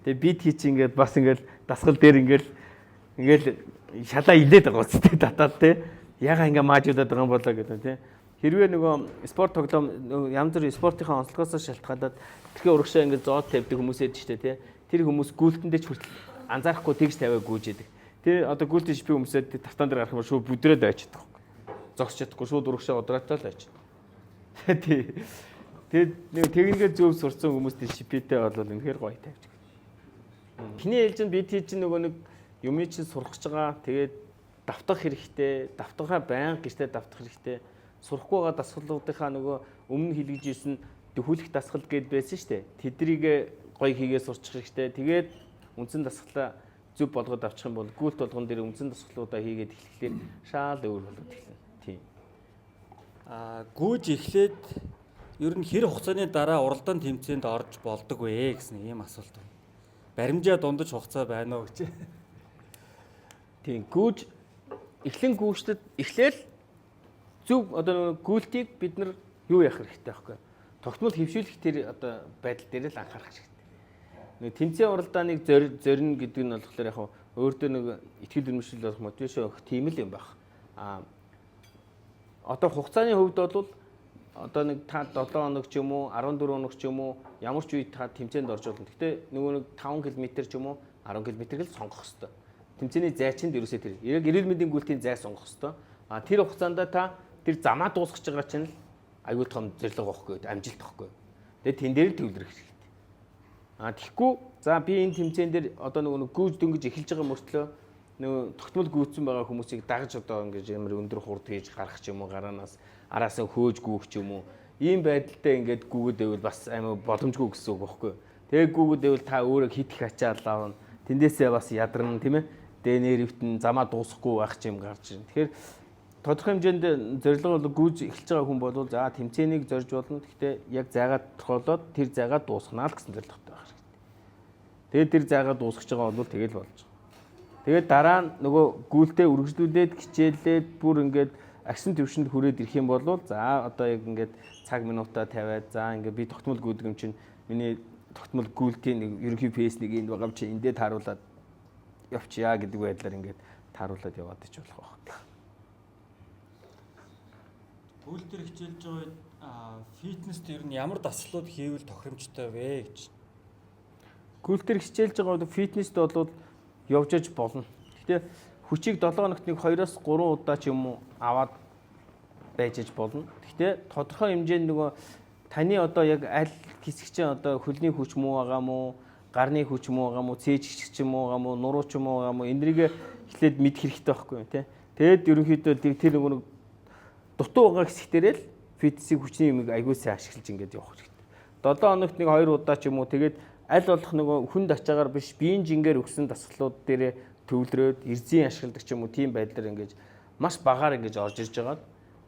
Тэгээ бид хий чи ингээд бас ингээд дасгал дээр ингээд шалаа илээд байгаа үстэй татаад те. Яга ингээд маажуудаад байгаа юм болоо гэдэг те. Хэрвээ нөгөө спорт тоглоом янз бүрийн спортынхаа онцлогоос шалтгаалаад тэрхээ урагшаа ингээд зоод тавьдаг хүмүүс эд ч те. Тэр хүмүүс гүйлтэндээ ч хүртэл анзаарахгүй тэгж тавиа гүйжээдэг. Тэ одоо гүйлтэн шипи хүмүүсэд тавтан дээр гарах юм шууд бүдрээд очиад байгаа. Зогсож чадахгүй шууд урагшаа удраатай л очиад. Тий. Тэгээд нэг техникээ зөв сурцсан хүмүүстэй шипитэй болол үнэхээр гоё тавьж байгаа. Эхний ээлжинд бид чинь нөгөө нэг юм чинь сурах гэж байгаа. Тэгээд давтах хэрэгтэй. Давтахаа байнга гэртээ давтах хэрэгтэй. Сурахгүй байгаа дасгалуудынхаа нөгөө өмнө хэлгэж ирсэн дөхүүлэх дасгал гээд байсан шүү дээ. Тэдрийг гоё хийгээ сурчих хэрэгтэй. Тэгээд үндсэн дасгалаа зөв болгоод авчих юм бол гүйлт болгон дээр үндсэн дасгалуудаа хийгээд эхлэхээр шаал өөр болоод эхэлнэ. Тийм. Гүйж эхлээд ер нь хэр хугацааны дараа уралдаан тэмцээнд орж болдог вэ гэсэн ийм асуулт байна. Баримжаа дундаж хугацаа байна уу гэж. Тийм гүйж эхлэн гүйжтэд эхлээл зөв одоо гүйлтийг бид нар юу яах хэрэгтэй байхгүй. Тогтмол хэвшүүлэх тэр одоо байдал дээр л анхаарах хэрэгтэй. Нэг тэмцээн уралдааныг зорино гэдэг нь болохоор яг өөртөө нэг итгэл үнэмшил болох мотивашн өгөх тийм л юм байна. Одоо хугацааны хувьд бол одоо нэг та 7 хоног ч юм уу 14 хоног ч юм уу ямар ч үед та тэмцээнд орж болно. Гэхдээ нөгөө нэг 5 км ч юм уу 10 км л сонгох хэрэгтэй. Тэмцээний зай чинь ерөөсөө тэр яг эрүүл мэндийн гүйлтийн зай сонгох хэрэгтэй. Тэр хугацаанд та тэр замаа дуусгаж байгаа чинь аюул том зэрлэг واخгүй амжилт واخгүй. Тэгээд тэн дээр л төвлөрөх хэрэгтэй. Тэгэхгүй за би энэ тэмцээн дээр одоо нөгөө гүйж дөнгөж эхэлж байгаа мөртлөө нөгөө тогтмол гүйцсэн байгаа хүмүүсийг дагаж одоо ингэж ямар өндөр хурд хийж гарах ч юм уу гараанаас араас нь хөөж гүүх ч юм уу. Ийм байдалтай ингээд гүгэд байвал бас амар боломжгүй гэсэн үг байхгүй юу? Тэгээ гүгэд байвал та өөрөө хит их ачаал аавна. Тэндээсээ бас ядарна тийм ээ. Дэнэр өвтөн замаа дуусахгүй байх ч юм гарч ирнэ. Тэгэхээр тодорхой хэмжээнд зорилго бол гүйж эхэлж байгаа хүн бол за тэмцээнийг зорж болно. Гэхдээ яг зайгаа тодорхойлоод тэр зайгаа дуусгана л гэсэн зорилготой байх хэрэгтэй. Тэгээд тэр зайгаа дуусгаж байгаа бол тэгэл болж байгаа. Тэгээд дараа нь нөгөө гүйлтээ үргэлжлүүлээд хичээлээд бүр ингээд агшин төвшөнд хүрээд ирэх юм бол за одоо яг ингээд цаг минутаа тавиад за ингээд би тогтмол гүйдэг юм чинь миний тогтмол гүйлтийн нэг ерөнхий пэйснийг энд байгаа юм чи эндээ тааруулаад явчихъя гэдэг байдлаар ингээд тааруулаад яваад ич болох байх. Гүйл дээр хичээлж байгаа үед фитнест ер нь ямар дасгалууд хийвэл тохиромжтой вэ гэж. Гүйл дээр хичээлж байгаа үед фитнест бол явж аж болно. Гэхдээ хүчийг 7 хоногт нэг 2-3 удаа ч юм уу аваад байж аж болно. Гэхдээ тодорхой хэмжээнд нөгөө таны одоо яг аль хэсэг чинь одоо хөлний хүч муу байгаа мó, гарны хүч муу байгаа мó, цээж хичг ч юм уу байгаа мó, нуруу ч юм уу байгаа мó эндрийг эхлээд мэд хэрэгтэй байхгүй юу те. Тэгэд ерөнхийдөө тэр нөгөө дутуу байгаа хэсэгтэрэл фитнесийн хүчний юмыг аягүй сайн ашиглаж ингээд явах хэрэгтэй. 7 хоногт нэг 2 удаа ч юм уу тэгээд аль болох нөгөө хүнд ачаагаар биш биеийн жингээр өгсөн дасгалууд дээр төвлөрөөд эрзийн ашигладаг ч юм уу тийм байдлаар ингээд маш багаар ингээд орж ирж байгаа.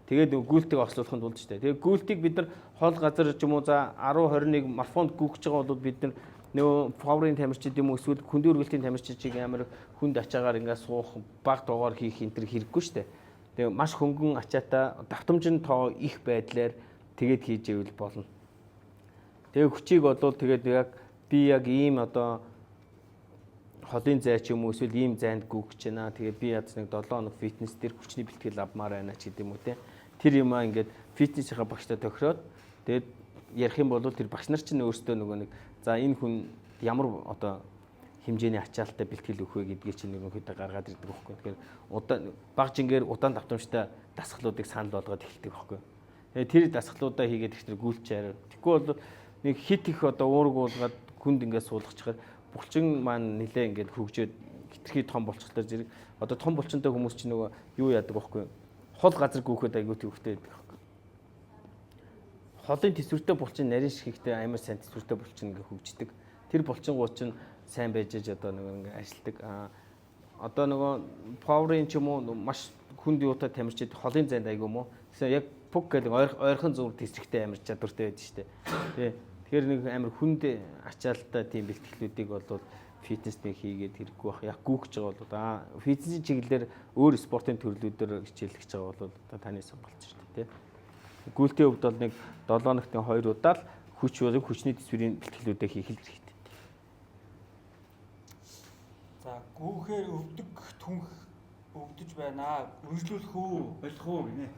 Тэгээд гүйлтийг ослуулахын тулд ч тийм. Тэгээд гүйлтийг бид нар хол газар ч юм уу за 10 21 марафонд гүйж байгаа бол бид нар нөгөө фаворын тамирчид юм уу эсвэл хүндийн үргэлтийн тамирчидыг амар хүнд ачаагаар ингээд суух баг тоогоор хийх энэ төр хэрэггүй шүү дээ. Тэгээд маш хөнгөн ачаатай давтамжин тоо их байдлаар тэгээд хийж ивэл болно. Тэгээд хүчийг бол тэгээд яг би яг ийм одоо холын зай ч юм уу эсвэл ийм зайд гүгч байна. Тэгээд би ядс нэг 7 хоног фитнес дээр хүчний бэлтгэл авмаар байна ч гэдэг юм уу те. Тэр юмаа ингээд фитнесийнхаа багштай тохироод тэгээд ярих юм бол тэр багш нар чинь өөрсдөө нөгөө нэг за энэ хүн ямар одоо хэмжээний ачаалттай бэлтгэл өгөх вэ гэдгийг чинь нэг хэд гаргаад ирдэг байхгүй. Тэгэхээр удаан баг жингээр удаан давтамжтай дасгалуудыг санал болгоод эхэлдэг байхгүй. Тэгээд тэр дасгалуудаа хийгээд ихтэй гүйлчээр. Тэгэхгүй бол нэг хит их одоо уург уулгаад хүнд ингээд суулгачихаар булчин маань нилээ ингээд хөгжөөд хитрхи том болчихлоо зэрэг одоо том булчинтай хүмүүс чинь нөгөө юу яадаг байхгүй хол газар гүөхөд айгүй төвхтэй байдаг байхгүй. Холын төсвөртэй булчин нарийн шигтэй амар сайн төсвөртэй булчин ингээд хөгждөг. Тэр булчингууд чинь сайн байж одоо нөгөө ингээд ажилтдаг. Одоо нөгөө паверын ч юм уу маш хүнд юутай тамирчид холын зайд айгүй мó. Тэгсэн яг пук гэдэг ойрхон зур тесрэгтэй амар чадвартай байдаг шүү дээ. Тэгэхээр нэг амар хүнд ачаалттай тийм бэлтгэлүүдийг бол фитнестэй хийгээд хэрэггүй бах. Яг гүгж байгаа бол фитнесийн чиглэлээр өөр спортын төрлүүдээр хичээлж байгаа бол одоо таны сонголт шүү дээ, тий. Гүйлтийн хувьд бол нэг 7 хоногт 2 удаа л хүчний төсвөрийн бэлтгэлүүдээ хийх хэрэгтэй. За гүүхээр өвдөг түнх өвдөж байна. Үргэлжлүүлэх үү, болох уу гинэ.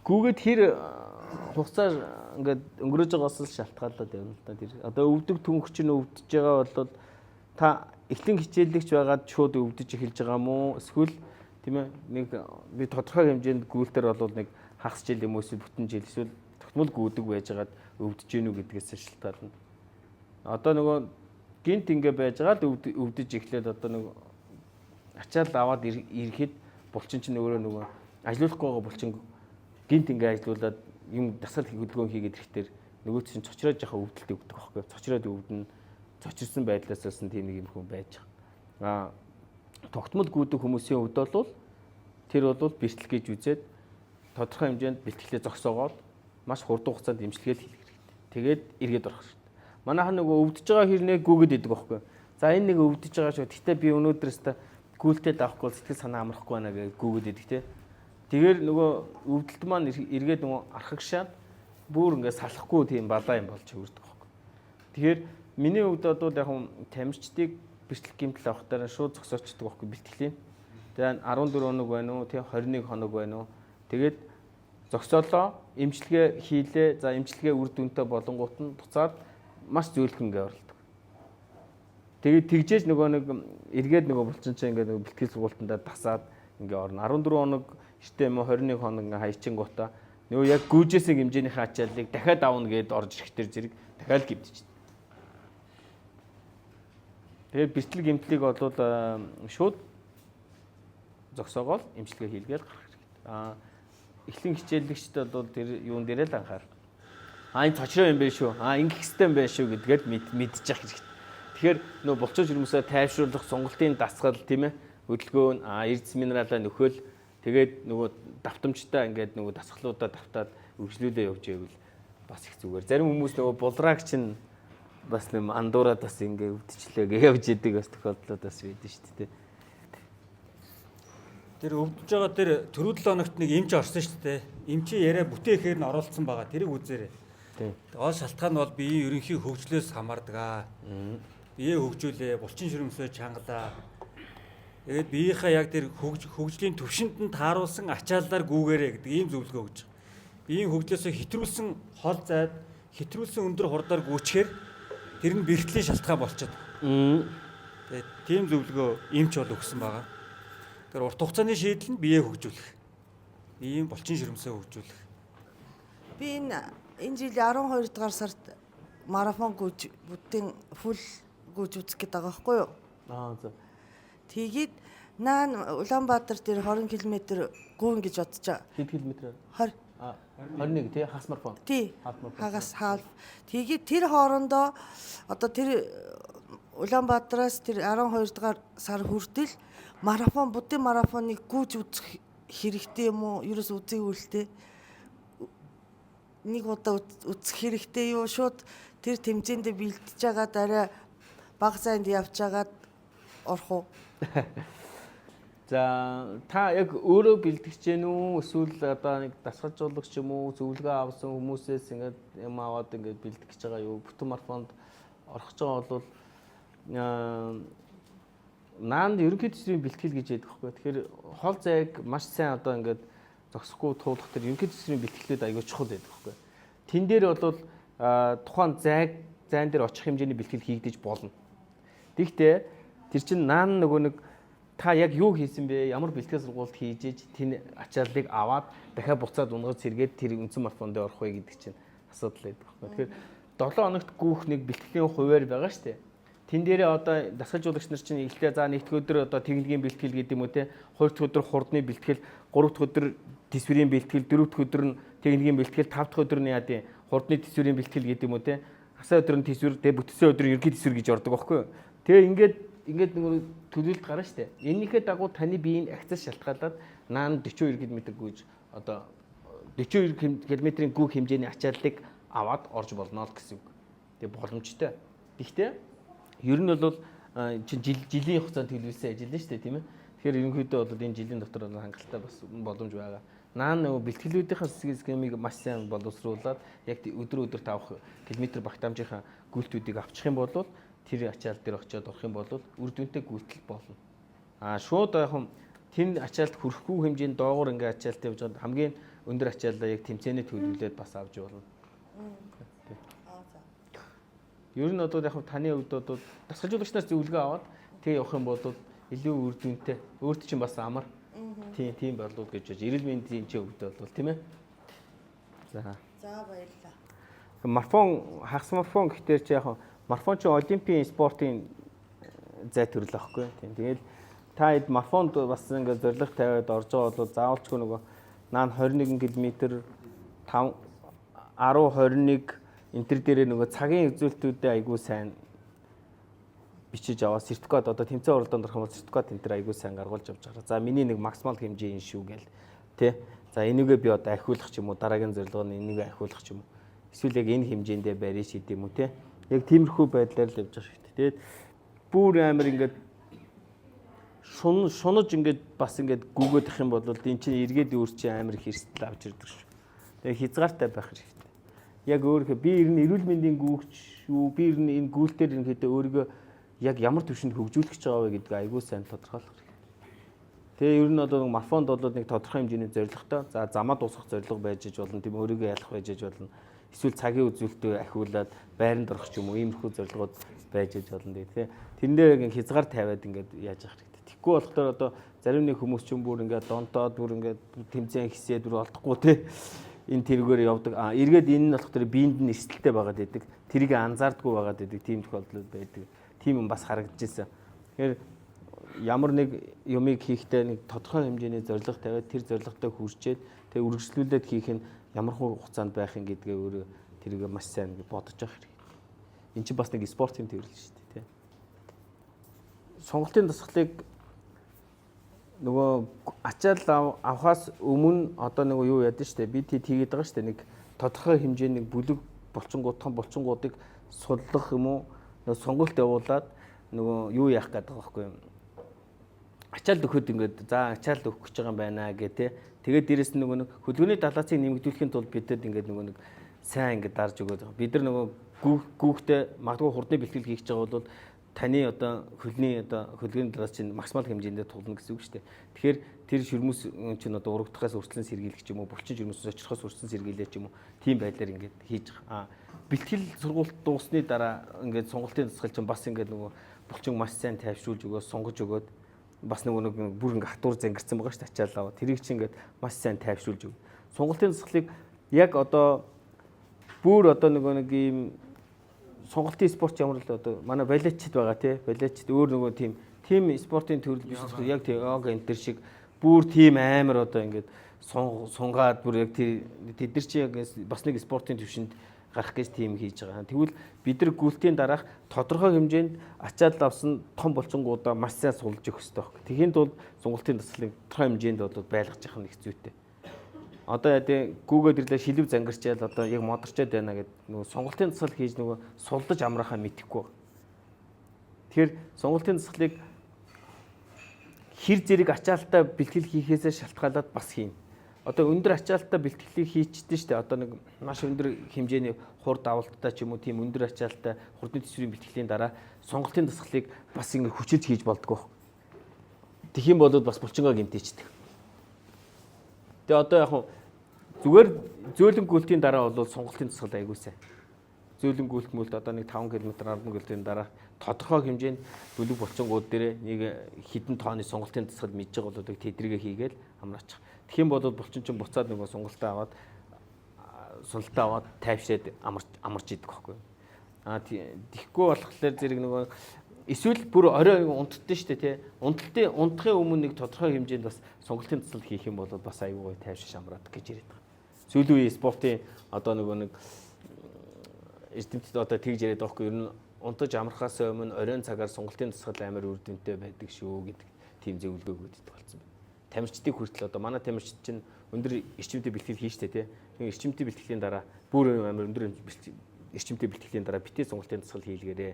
Гүүгээд хэр хугацаа ингээд өнгөрөөж байгаас л шалтгаалаад байна л да. Тэр одоо өвдөг түнх чинь өвдөж байгаа бол та эхлэн хичээлэгч байгаад шууд өвдөж эхэлж байгаа мó эсвэл тийм ээ нэг би тодорхой хэмжээнд гүйлтэр бол нэг хагас жил юм уу эсвэл бүтэн жил эсвэл тогтмол гүйдэг байжгаад өвдөж гэнүү гэдгээс шалтгаална. Одоо нөгөө гинт ингээ байж байгаа л өвдөж эхлээд одоо нэг ачаал аваад ирэхэд булчин чинь нөгөө ажиллахгүй байгаа булчин гинт ингээ ажиллуулад юм дасгал хөдөлгөөн хийгээд ирэхээр нөгөө чинь цочроод яхаа өвдөлт өгдөг байхгүй. Цочроод өвдөн цочирсан байдлаас нь тийм нэг юм хүн байж байгаа. Тогтмол гүйдэг хүмүүсийн хувьд бол тэр бол бэртэл гэж үзээд тодорхой хэмжээнд бэлтгэлээ зогсоогоод маш хурдан хугацаанд эмчилгээд хийх хэрэгтэй. Тэгээд эргээд орох хэрэгтэй. Манайхан нөгөө өвдөж байгаа хэрнээ гүгээд идэг байхгүй. За энэ нэг өвдөж байгаа шүү. Гэхдээ би өнөөдрөөс та гүйлтэй давахгүй сэтгэл санаа амрахгүй байна гэж гүгээд идэг те. Тэгэхээр нөгөө өвдөлт маань эргээд нөгөө архагшаад бүр ингээд салахгүй тийм балаа юм болж хөрдөг байхгүй. Тэгэхээр миний хувьд бол яг тамирчдыг бэлтгэл гэмтэл авахтаа шууд зогсоочдөг байхгүй бэлтгэлийн. Тэгээд 14 хоног байна уу, тийм 21 хоног байна уу. Тэгээд зогсоолоо, эмчилгээ хийлээ. За эмчилгээ үр дүнтэй болонгууд нь буцаад маш зөөлхөн ингээд оролдог. Тэгээд тэгжээж нөгөө нэг эргээд нөгөө булчин чинь ингээд нөгөө бэлтгэл сургалтандаа дасаад ингээд орно. 14 хоног штэ юм 21 хоног ингээд хайчингуудаа нөгөө яг гүйжээсийн хэмжээнийхээ ачааллыг дахиад авна гэдээ орж ирэхтэр зэрэг дахиад гимтэж. Тэгээд бэлтгэл гэмтлийг бол шууд зогсоогоол эмчилгээ хийлгээл гарах хэрэгтэй. эхлэн хичээлэгчд бол тэр юун дээрээ л анхаар. Энэ цочроо юм байна шүү. Ингэх хэрэгтэй юм байна шүү гэдгээд мэдчих хэрэгтэй. Тэгэхээр нөө булчин жирэмсээ тайвшруулах сонголтын дасгал тийм ээ хөдөлгөөн эрдэс минералаа нөхөөл тэгээд нөгөө давтамжтай ингээд нөгөө дасгалуудаа давтаад үргэлжлүүлээ явж байвал бас их зүгээр. Зарим хүмүүс нөгөө булрааг чинь бас нэм андуураад бас ингээ өвдчлээ явж идэг бас тохиолдлууд бас байдаг шүү дээ. Тэр өвдөж байгаа тэр түрүү 7 хоногт нэг эмч орсон шүү дээ. Эмчийн яриа бүтээхээр нь оруулсан байгаа. Тэрийг үзээрэй. Тийм. Гол шалтгаан нь бол биеийн ерөнхий хөгжлөөс хамаардаг аа. Бие хөгжүүлээ, булчин ширмсөө чангалаа. Тэгээд биеийнхаа яг тэр хөгжлийн төвшөнд нь тааруулсан ачааллаар гүүгээрэй гэдэг ийм зөвлөгөө өгч байгаа. Биеийн хөгжлөөсөө хитрүүлсэн хол зайд, хитрүүлсэн өндөр хурдаар гүйчихээр тэр нь бэрхтлийн шалтгаан болчиход. Тэгээд тийм зөвлөгөө эмч бол өгсөн байгаа. Тэр урт хугацааны шийдэл нь бие хөгжүүлэх. Ийм булчин ширмсөө хөгжүүлэх. Би энэ жилийн 12 дугаар сард марафон гүйж бүтэн фул гүйж үзэх гээд байгаа байхгүй юу? За. Тэгээд наан Улаанбаатар дээр 20 км гүйн гэж бодож байгаа. Хэд километр? 20. 21 тий хагас марафон. Тий. Хагас хаалт. Тэгээд тэр хоорондоо одоо тэр Улаанбаатараас тэр 12 дугаар сар хүртэл марафон бүтэн марафоныг гүйж үзэх хэрэгтэй юм уу? Ерөөс үзээгүй л дээ. Нэг удаа үзэх хэрэгтэй юу? Шууд тэр тэмцээндээ бэлтэж байгаа дараа бага зайд явж байгаад орох уу? За та яг өөрөө бэлтгэж гэнэ үү? Эсвэл одоо нэг дасгалжуулагч юм уу? Зөвлөгөө авсан хүмүүсээс ингээд юм аваад ингээд бэлтгэж байгаа юу? Бүтэн марафонд орох гэж байгаа бол наанд ерөнхий төсвийн бэлтгэл гэж яддаг байхгүй. Тэгэхээр хол зайг маш сайн одоо ингээд зогсохгүй туулах тэр ерөнхий төсвийн бэлтгэлүүд аягүй чухал байдаг байхгүй. Тэн дээр бол тухайн зайн дээр очих хэмжээний бэлтгэл хийгдэж болно. Тэгэхдээ тэр чинь наан нөгөө нэг та яг юу хийсэн бэ? Ямар бэлтгэл сургалт хийж иж тэр ачааллыг аваад дахиад буцаад унгаж сэргээд тэр үндсэн марафонд орох вэ гэдэг чинь асуудал байдаг байхгүй. Тэгэхээр 7 хоногт гүйх нэг бэлтгэлийн хуваар байгаа шүү дээ. Тэн дээрээ одоо дасгалжуулагч нар чинь ихлээр за нэгдүгээр өдөр одоо техникийн бэлтгэл гэдэг юм уу те, хоёр дахь өдөр хурдны бэлтгэл, гурав дахь өдөр төсвөрийн бэлтгэл, дөрөв дахь өдөр нь техникийн бэлтгэл, тав дахь өдөр нь яа дээ хурдны төсвөрийн бэлтгэл гэдэг юм уу те. Хасаа өдөр нь төсвөр, тэгээ бүтсэн өдөр ерөнхий төсвөр гэж ордог байхгүй юу? Тэгээ ингээд нэг төлөвлөлт гарна шүү дээ. Энийхээ дагуу таны биеийн акцес шалтгаалаад наан 42 км гүйж одоо 42 км-ийн гүйх хэмжээний ачааллыг аваад орж болно л гэсэн үг. Тэгээ боломжтой. Гэхдээ ер нь бол чинь жилийн хугацаанд төлөвлөсөн ажил нь шүү дээ тийм ээ. Тэгэхээр ерөнхийдөө бол энэ жилийн дотор хангалттай бас боломж байгаа. Наан нөгөө бэлтгэлүүдийн схемийг маш сайн боловсруулад яг өдөр тавах километр багтаамжийнхаа гүйлтүүдийг авчих юм бол тэр ачаал дээр очиод орох юм бол үр дүнтэй гүйтэл болно. Шууд яг тэр ачаалт хүрэхгүй хэмжээнд доогуур ингээ ачаалт явж байгаа хамгийн өндөр ачаалаа яг тэмцээний төлөвлөлөд бас авч болно. Ер нь одоо яг таны хувьд одоо дасгалжуулагчнаас зөвлөгөө аваад тэг явах юм бол илүү үр дүнтэй. Өөрт чинь бас амар. Тийм болов гэж бодож. Эрүүл мэндийн чинь хувьд бол тийм ээ. За баярлалаа. Марафон хагас марафон гэхдээ чи яг марафон чинь олимпийн спортын зай төрөл аахгүй. Тийм. Тэгэл та хэд марафонд бас ингээд зорилго тавиад орж байгаа бол заавалчгүй нөгөө наан 21 км 5 10 21 энэ төр дээрээ нөгөө цагийн үзүүлэлтүүдээ айгүй сайн бичиж аваа сертификат одоо тэмцээн уралдаанд орох юм бол сертификат энэ төр айгүй сайн гаргуулж авч байгаа. За миний нэг максимал хэмжээ энэ шүү гээл тий. За энийгээ би одоо ахиулах ч юм уу дараагийн зорилго нь энийгээ ахиулах ч юм уу. Эсвэл яг энэ хэмжээндээ барьж шийд юм уу тий. Яг тиймэрхүү байдлаар л явж байгаа шүү дээ. Тэгээд бүр амар ингээд шунаж ингээд бас ингээд гүгөөд ах юм бол энэ чинь эргээд өөр чинь амар их хэрсэл авч ирдэг шүү. Тэгээд хязгаартай байх хэрэгтэй. Яг өөрөө би ер нь эрүүл мэндийн гүйгч юу би ер нь энэ гүйлтээр ерөнхийдөө өөрийгөө яг ямар төвшөнд хөгжүүлэх гэж байгаа вэ гэдгийг аягүй сайн тодорхойлох хэрэгтэй. Тэгээ ер нь бол марафонд бол нэг тодорхой хэмжээний зорилготой. За замаа дуусгах зорилго байж болно тийм өөрийгөө ялах байж болно. Эсвэл цагийн үзүүлэлтөө ахиулаад байранд орох ч юм уу иймэрхүү зорилгоод байж болно тийм. Тэрэн дээр яг хязгаар тавиад ингээд яаж явах хэрэгтэй. Тэгэхгүй болохоор одоо зарим нэг хүмүүс ч юм бүр ингээд донтоод бүр ингээд тэмцээн хийсээд бүр олдохгүй тийм. Энэ тэргээр явдаг. Эргээд энэ нь болохоор биед нь эрсдэлтэй байгаад байдаг. Тэрийг анзаардгүй байгаад байдаг. Тийм тохиолдлууд байдаг. Тийм юм бас харагдаж ирсэн. Тэгэхээр ямар нэг юмыг хийхдээ нэг тодорхой хэмжээний зорилго тавиад тэр зорилготой хүрчээд тэгээ үргэлжлүүлээд хийх нь ямар хугацаанд байх юм гэдгээ өөрөө тэрийг маш сайн бодож явах хэрэгтэй. Энд чинь бас нэг спортын төвлөл шүү дээ, тий. Сонголтын дасгалыг нөгөө ачаал авахаас өмнө одоо нөгөө юу яд нь шүү дээ. Бид хийгээд байгаа шүү дээ. Нэг тодорхой хэмжээний бүлэг булчингууд, том булчингуудыг судлах юм уу? Нөгөө сонголт явуулаад нөгөө юу яах гэдэг байгаа байхгүй юм. Ачаал өгөхөд ингээд за ачаал өгөх гэж байгаа юм байна гэх тий. Тэгээд дээрэс нь нөгөө нэг хөдөлгөөний далаацыг нэмэгдүүлэхийн тулд бид ингээд нөгөө нэг сайн ингээд дарж өгөөд байгаа. Бид нар нөгөө гүүхтэй магадгүй хурдны бэлтгэл хийх гэж байгаа бол таны одоо хөдөлгөөний далаац чинь максимал хэмжээндээ тулна гэсэн үг шүү дээ. Тэгэхээр тэр ширмүс чинь одоо урагдахаас өрчлөн сэргийлэх ч юм уу, булчин ширмүсээс очихоос өрчлөн сэргийлэх ч юм уу, тийм байдлаар ингээд хийж байгаа. Бэлтгэл сургалт дуусны дараа ингээд сонголтын дасгал чинь бас ингээд нөгөө булчин маш сайн тайвшруулж өгөөд сонгож өгөөд бас нэг бүр ингээд хатуур зангирсан байгаа шүү дээ ачаалаа. Тэрийг чинь ингээд маш сайн тайвшруулж өг. Сонголтын дасгалыг яг одоо бүр одоо нэг ийм сонголтын спорт ямар л одоо манай балетчд байгаа тий. Балетчд өөр нөгөө тийм спортын төрөл биш яг тий йога энэ төр шиг бүр тийм амар одоо ингээд сунгаад бүр яг тэд нар чи яг бас нэг спортын төвшөнд гарах гэж тийм хийж байгаа. Тэгвэл бид нар гүйлтийн дараах тодорхой хэмжээнд ачаал авсан том булчингуудаа маш сайн сулж өгөх хэрэгтэй байна. Тэхийн тулд сонголтын дасгалыг тодорхой хэмжээнд бол байлгаж явах нь их зүйтэй. Одоо яа гүүгээд ирлээ шилэв зангирчаал одоо яг модорчод байна гэдэг нөгөө сонголтын дасгал хийж нөгөө сулдаж амраахаа мэдэхгүй. Тэгэхээр сонголтын дасгалыг хэр зэрэг ачаалтаа бэлтгэл хийхээсээ шалтгаалаад бас хийн. Одоо өндөр ачаалтаа бэлтгэлийг хийчихдээ шүү дээ. Одоо нэг маш өндөр хэмжээний хурд авалттай ч юм уу тийм өндөр ачаалтаа хурдны төсвийн бэлтгэлийн дараа сонголтын дасгалыг бас ингэ хүчилж хийж болдгоо. Тэгэх юм бол бас булчингаа гэмтээчдэг. Тэгээ одоо яг зүгээр зөөлөн гүйлтийн дараа бол сонголтын дасгал айгуу сайн. Зөөлөн гүйлт мөлд одоо нэг 5 км 10 км-ийн дараа тодорхой хэмжээнд бүлэг булчингууд дээр нэг хідэн тооны сонголтын дасгал мэдж байгаа бол тэдрийгээ хийгээл амраачих. Тэгэх юм бол булчин чинь буцаад нөгөө сонголтоо аваад тайвшаад амарч идэх байхгүй. Тэгэхгүй болохоор зэрэг нөгөө эсвэл бүр орой унтдээ шүү дээ тий. Унтахын өмнө нэг тодорхой хэмжээнд бас сонголтын дасгал хийх юм бол бас аюу гой тайвшиж амраад гэж яриад байгаа. Сүүлийн үеийн спортын одоо нөгөө нэг эрдэмтэд одоо тэгж яриад байгаа хгүй. Ер нь унтаж амрахаас өмнө оройн цагаар сонголтын дасгал амар үр дүнтэй байдаг шүү гэдэг тийм зөвлөгөө өгдөг болсон байна. Тамирчдын хүртэл одоо манай тамирчид чинь өндөр эрчимтэй бэлтгэл хийжтэй тий. Тэгээ эрчимтэй бэлтгэлийн дараа бүр амар өндөр эрчимтэй бэлтгэлийн дараа битээ сонголтын дасгал хийлгээрээ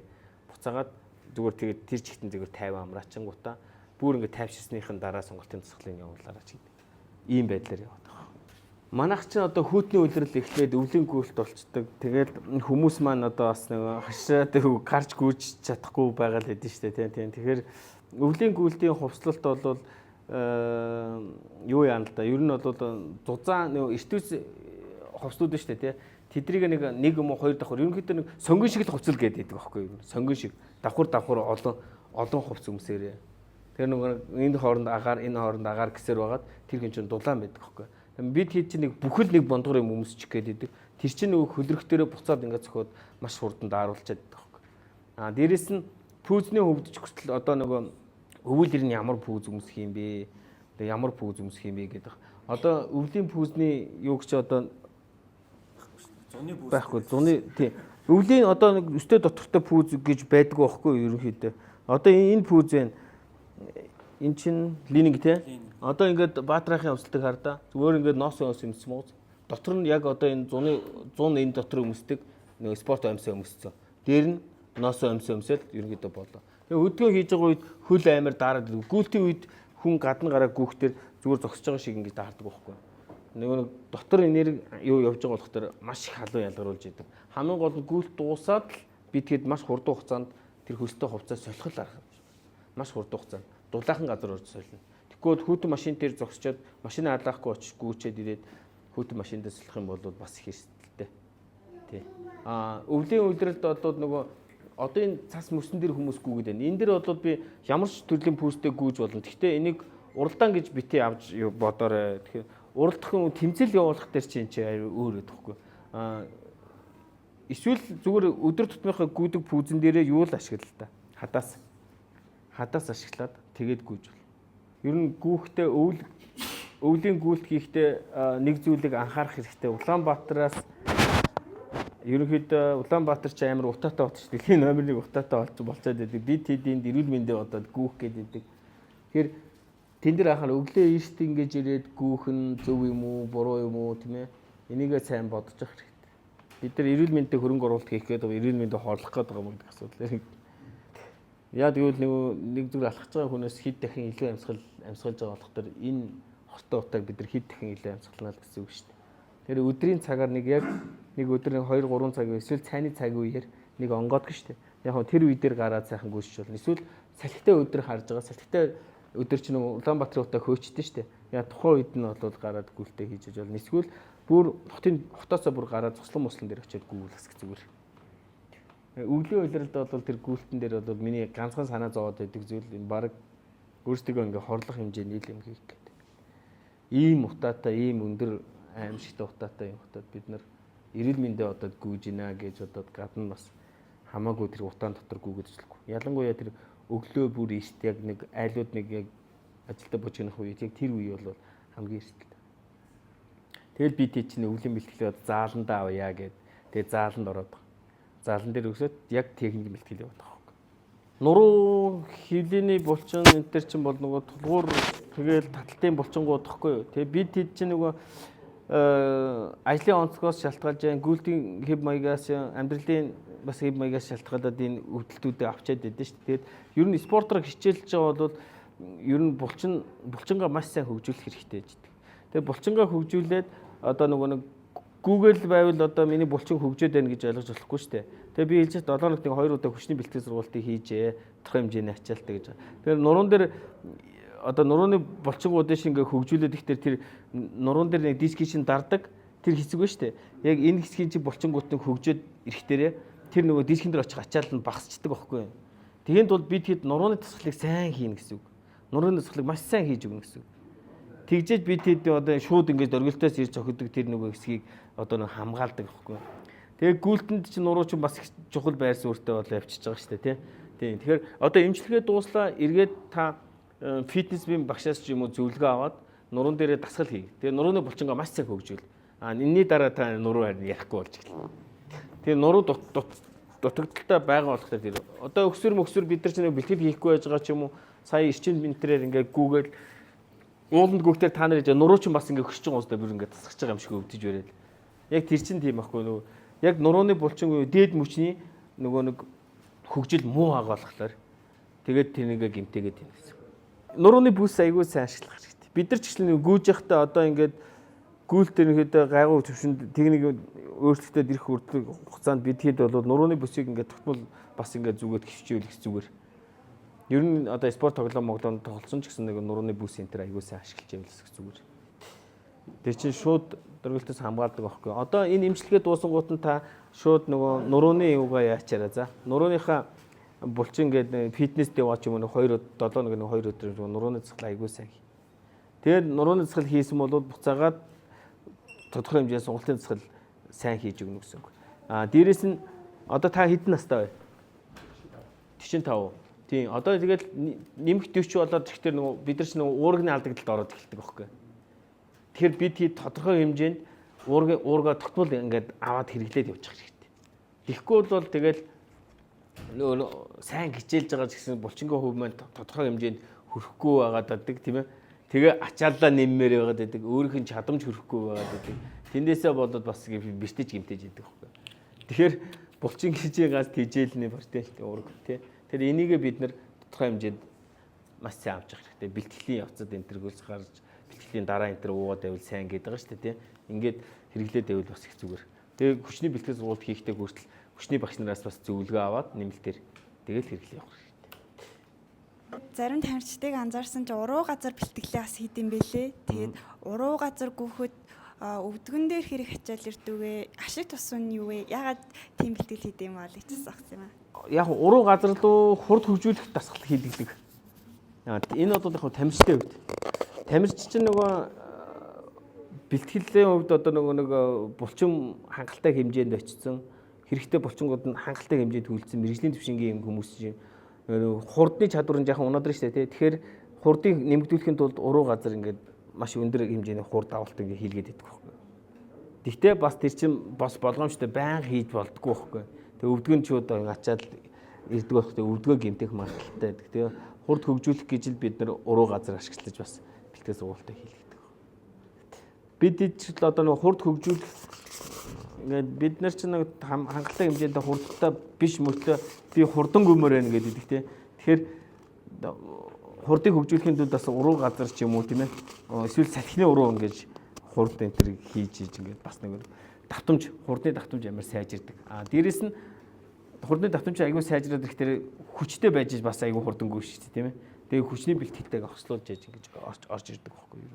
буцаагаад зүгээр тэгээд тэр чигтэн зүгээр 50 амраачингуудаа бүр ингээд тайвширсныхын дараа сонголтын дасгалыг явуулаарай ч гэдэг. Ийм байдлаар яваад байгаа. Манайх чинь одоо хүүтний үйлрэл эхлээд өвлийн гүйлт болцдог. Тэгээд хүмүүс маань одоо бас нэг хашраад гарч гүйж чадахгүй байгаа л хэдэж штэ тийм. Тэгэхээр өвлийн гүйлтийн хувцлалт бол юу яана л да. Ер нь бол зузаан нэг эртүс хувцлууд штэ тийм. Тэдрийг нэг юм уу хоёр давхар ерөнхийдөө нэг сонгон шиг л хувцал гэдэг байхгүй юу? Сонгон шиг давхар олон хувц өмсөөрээ. Тэр нэг энэ хооронд агаар гэсээр байгаад тэр хүн чинь дулаан байдаг байхгүй. Бид хэд чинь нэг бүхэл нэг бондгор юм өмсчих гээд идэг. Тэр чинь нөгөө хөлрөх дээрээ буцаад ингээд зөхөөд маш хурдан дааруулчаад байдаг байхгүй. Дээрэс нь пүүзний хөвдөж хүртэл одоо нөгөө өвөл ирнэ ямар пүүз өмсөх юм бэ? Ямар пүүз өмсөх юм бэ гэдэг. Одоо өвлийн пүүзний юу гэж одоо зуны пүүз байхгүй. Зуны тийм. Өвлийн одоо нэг өстэй дотортой пүүз гэж байдаг байхгүй ерөнхийдөө. Одоо энэ пүүз байна. Энэ чинь лининг тий. Одоо ингээд баатрахын өмсөлтөг хардаа. Зүгээр ингээд ноос өмссөн мөн. Дотор нь яг одоо энэ зун энэ дотор өмсдөг нэг спорт амьсаа өмссөн. Дээр нь ноос өмсөөл ерөнхийдөө болоо. Тэгээ хөдөлгөөн хийж байгаа үед хөл амир даарад гүйлтийн үед хүн гадна гараа гүөхтэр зүгээр зогсож байгаа шиг ингээд даардаг байхгүй. Нэг дотор энерги юу явж байгаа болохоор маш их халуун ялгаруулж идэг. Хамгийн гол нь гүйлт дуусаад л бид хэд маш хурдан хугацаанд тэр хөлтөө хувцас солихол арга. Маш хурдан хугацаанд дулаахан газар орж солино. Тэгвэл хүүтэн машин дээр зогсчоод машин алаахгүй очиж гүйчээд ирээд хүүтэн машин дээр солих юм бол бас их эрсдэлтэй. Тий. Өвлийн үйлрэлд одоо нөгөө одоо энэ цас мөсөн дээр хүмүүс гүйгээд байна. Энэ дээр бол би ямар ч төрлийн пүүстэй гүйж болно. Гэхдээ энийг уралдаан гэж битээ авч бодоорой. Тэгэхээр уралдахын тэмцэл явуулах дээр чинь өөр өгөхгүй. Эсвэл зүгээр өдөр тутмынхаа гүйдэг пүүзэн дээрээ юу л ашиглал та. Хадаас. хадаас ашиглаад тэгээд гүйж бол. Ер нь гүүхтээ өвлийн гүйлт хийхдээ нэг зүйлийг анхаарах хэрэгтэй. Улаанбаатараас ерөнхийдөө Улаанбаатар ч амар утаатай бот шүү. Дэлхийн номер 1 утаатай болцоод байдаг. Бид тэдэнд эрүүл мэндэ бодоод гүүх гэдэг. Тэгэхээр тэн дээр анхаар өглөө эрт ингэж ирээд гүүх нь зөв юм уу, буруу юм уу тийм ээ. Энийгээ сайн бодож явах хэрэгтэй. Бид нар эрүүл мэндэд хөрөнгө оруулалт хийх гэдэг эрүүл мэндэ хорлох гэдэг юм гэдэг асуудал. Яа тэгвэл нэг зүгээр алхаж байгаа хүнээс хэд дахин илүү амьсгалж байгаа болохоор энэ хортой утааг бид нар хэд дахин илүү амьсгалнаа гэсэн үг шүү дээ. Тэр өдрийн цагаар нэг яг нэг өдрийн 2-3 цаг эсвэл цайны цаг үеэр нэг онгоодг шүү дээ. Яг нь тэр үе дээр гараад сайхан гүйсч болно. Эсвэл салхитай өдөр харж байгаа. Салхитай өдөр чинь Улаанбаатарын утаа хөөчдөө шүү дээ. Яг тухайн үед нь бол гараад гүйлтэй хийж болно. Эсвэл бүр хотоосоо бүр гараад цуслан муслан дээр очиод гүйлэх зүгээр. Өвлийн үйлрэлд бол тэр гүйлтэн дээр бол миний ганцхан санаа зовоод байдаг зүйл энэ баг өөрсдөө ингээ хорлох хэмжээний юм хийх гэдэг. Ийм утаатай, ийм өндөр аимшигтай утаатай юм хотод бид нар эрүүл мэндэ одод гүйж гинэ гэж бодоод гадна бас хамаагүй тэр утаан дотор гүйгээд ажиллахгүй. Ялангуяа тэр өглөө бүр эрт яг нэг айлууд нэг яг ажилдаа бужигнах үед яг тэр үе бол хамгийн эртэлтэй. Тэгэл би тий чинь өвлийн бэлтгэлээ зааландаа авъя гэд тэгээ зааланд ороод байгаа. Заалан дээр өсөд яг техник бэлтгэл яваад байгаа. Нуруу хөвлийн булчин энэ төр чинь бол нөгөө тулгуур тэгэл таталтын булчингууд тахгүй юу. Тэгээ бид тий чинь нөгөө ажлын онцгоос шалтгаалж байгаа гүйлтийн хэв маягаас амьдралын бас хэв маягаас шалтгаалаад энэ өвдөлтүүдээ авчиад байдсан шүү дээ. Тэгээд ер нь спортоор хичээлж байгаа бол ер нь булчингаа маш сайн хөгжүүлэх хэрэгтэй гэж байна. Тэгээд булчингаа хөгжүүлээд одоо нөгөө нэг Google байвал одоо миний булчин хөгжөөд байна гэж ойлгож болохгүй шүү дээ. Тэгээ би хэлж 7 хоногт 2 удаа хүчний бэлтгэл сургалтыг хийжээ. Тодорхой хэмжээний ачаалттай гэж. Тэгэхээр нуруунд дээр одоо нурууны булчингуудыг ингээ хөгжүүлээд ихтэй тэр нуруунд дээр нэг дискийг шин дардаг тэр хэсэг ба штэ. Яг энэ хэсгийн чи булчингуудыг хөгжөөд ирэхтэрээ тэр нөгөө дискийн дээр очих ачаал нь багасчдаг байхгүй юу. Тэгэхэд бол бид хэд нурууны тасгалыг сайн хийнэ гэсэн үг. Нурууны тасгалыг маш сайн хийж өгнө гэсэн үг. Тэгжээж бид хэд одоо шууд ингээ дөргөлтөөс ирж зохиодог тэр нөгөө хэсгийг одоо нэг хамгаалдаг байхгүй юу. Тэгээ гүйлтэнд чи нуруу чи бас их чухал байр суурьтай бол явчихж байгаа штэ тий. Тэгэхээр одоо эмчилгээ дууслаа эргээд та фитнес бим багшаас ч юм уу зөвлөгөө аваад нуруунд дээрээ дасгал хий. Тэгээ нурууны булчингаа маш сайн хөгжүүл. Энэний дараа та нуруу харин ярихгүй болж эхэлнэ. Тэгээ нуруу дутагдaltaй байгаа болохоор тэр одоо өксөр бид нар ч нэг бэлтгэл хийхгүй байж байгаа ч юм уу сая эрчим бинтрээр ингээ гүүгээл ууланд гүгтэр та нар нуруу ч бас ингээ хөшчин уустай бүр ингээ тасгаж байгаа юм шиг өвдөж бариад. Яг тэр чин тийм байхгүй нөгөө яг нурууны булчин дээд мөчний нөгөө нэг хөгжил муу байгаа болохоор тэгээд тэрнийгээ гимтээгээд юм гэсэн. Нурууны бүс айгүй сайн ашиглах хэрэгтэй. Бид нар ч гэсэн гүйж явахдаа одоо ингээд гүйлт ерөнхийдөө гайгүй төвшөнд техник өөрчлөлтөд ирэх хугацаанд бид хэд бол нурууны бүсийг ингээд тогтмол бас ингээд зүгээд хөвчөөлөх зүгээр. Ер нь одоо спорт тоглоомд тоглосон ч гэсэн нэг нурууны бүс энэ төр айгүй сайн ашиглаж явуулах зүгээр. Тэр чинь шууд дөрвөлтөөс хамгаалдаг байхгүй. Одоо энэ эмчилгээ дуусангууд нь та шууд нөгөө нурууны юугаа яачаараа за. Нурууныхаа булчин гэдэг фитнес дээр яваач юм уу 2-7 нэг 2 өдөр нурууны цэцгэл айгүй сайн. Тэгээд нурууны цэцгэл хийсэн бол буцаагаад тодорхой хэмжээний сонголтын цэцгэл сайн хийж өгнө гэсэн үг. Дээрээс нь одоо та хэдэн настай вэ? 45. Тийм. Одоо тэгэл нэмэх 40 болоод тэгэхээр нөгөө бид нар ч нөгөө уурганы алдагдлалд ороод эхэлдэг байхгүй. Тэгэхээр бид тодорхой хэмжээнд уургаа тогтмол ингээд аваад хэрэглээд явчих хэрэгтэй. Тэгэхгүй бол тэгэл нөгөө сайн хичээлж байгаа ч гэсэн булчингийн хөв маань тодорхой хэмжээнд хөрөхгүй байгаад байдаг тийм ээ. Тэгээ ачааллаа нэммээр байгаад байдаг. Өөрийнх нь чадамж хөрөхгүй байгаад байдаг. Тэндээсээ болоод бас бэртэж гимтэж идэг байхгүй. Тэгэхээр булчин хичээгээс тижээлний бартэлт уурга тийм. Тэр энийгээ бид нар тодорхой хэмжээнд маш сайн авч явах хэрэгтэй. Бэлтгэлийн явцад энэ төргөөс гарч бэлтгэлийн дараа энэ төр уугаад байвал сайн гэдэг байгаа шүү дээ тийм. Ингээд хэрэглээд байвал бас их зүгээр. Тэгээ хүчний бэлтгэл сургалт хийхдээ хүртэл хүчний багш нараас бас зөвлөгөө аваад нэмэлтээр тэгэл хэрэглээ явах хэрэгтэй. Зарим тамирчдыг анзаарсан чи уруу газар бэлтгэлээ бас хийдэм бэлээ. Тэгээд уруу газар гүөхөд өвдгөн дээр хэрэг ачаал ирдүүгээ ашиг тусван юу вэ? Ягаад тийм бэлтгэл хийдэм бол гэж асуусан юм аа. Яг уруу газар руу хурд хөгжүүлэх дасгал хийдэг. Энэ бол яг тамирчдын хувьд. Тамирч чинь нөгөө бэлтгэлийн хувьд одоо нөгөө булчин хангалттай хэмжээнд очсон хэрэгтэй булчингууд нь хангалттай хэмжээнд хүлцсэн мэрэгжлийн төвшингийн юм хүмүүс чинь Хурдны чадвар нь жоохон унаад шүү дээ. Тэгэхээр хурдыг нэмэгдүүлэхийн тулд уруу газар ингээд маш өндөр хэмжээний хурд авалт ингээд хийлгээд идэх байхгүй. Гэхдээ бас тэр чинь бас болгоомжтой байнга хийж болдгоо байхгүй. Тэгээ өвдгөн ч удаа ачаад ирдэг байх. Тэгээ өвдгөө гэмтэх магадлалтай. Тэгээ хурд хөгжүүлэх гэж л бид нар уруу газар ашиглаж бас бэлтгэл сургалтаа хийлгдэг. Бид ижил одоо нэг хурд хөгжүүлэх ингээд бид нар ч нэг хангалттай хэмжээнд хурдтай биш мөртөө би хурдан гөмөр байна гэдэг те. Тэгэхээр хурдыг хөгжүүлэхийн тулд бас уруу газар ч юм уу тийм ээ. Эсвэл салхины уруу ингэж хурд энэ төр хийж ингээд бас нэг давтамж хурдны давтамж амар сайжирдаг. Дээрэс нь хурдны давтамж айгүй сайжраад ирэхээр хүчтэй байж бас айгүй хурдангүй шүү дээ тийм ээ. Тэгээ хүчний бэлтгэлтэйг ослуулж яаж ингэж орж ирдэг байхгүй юу.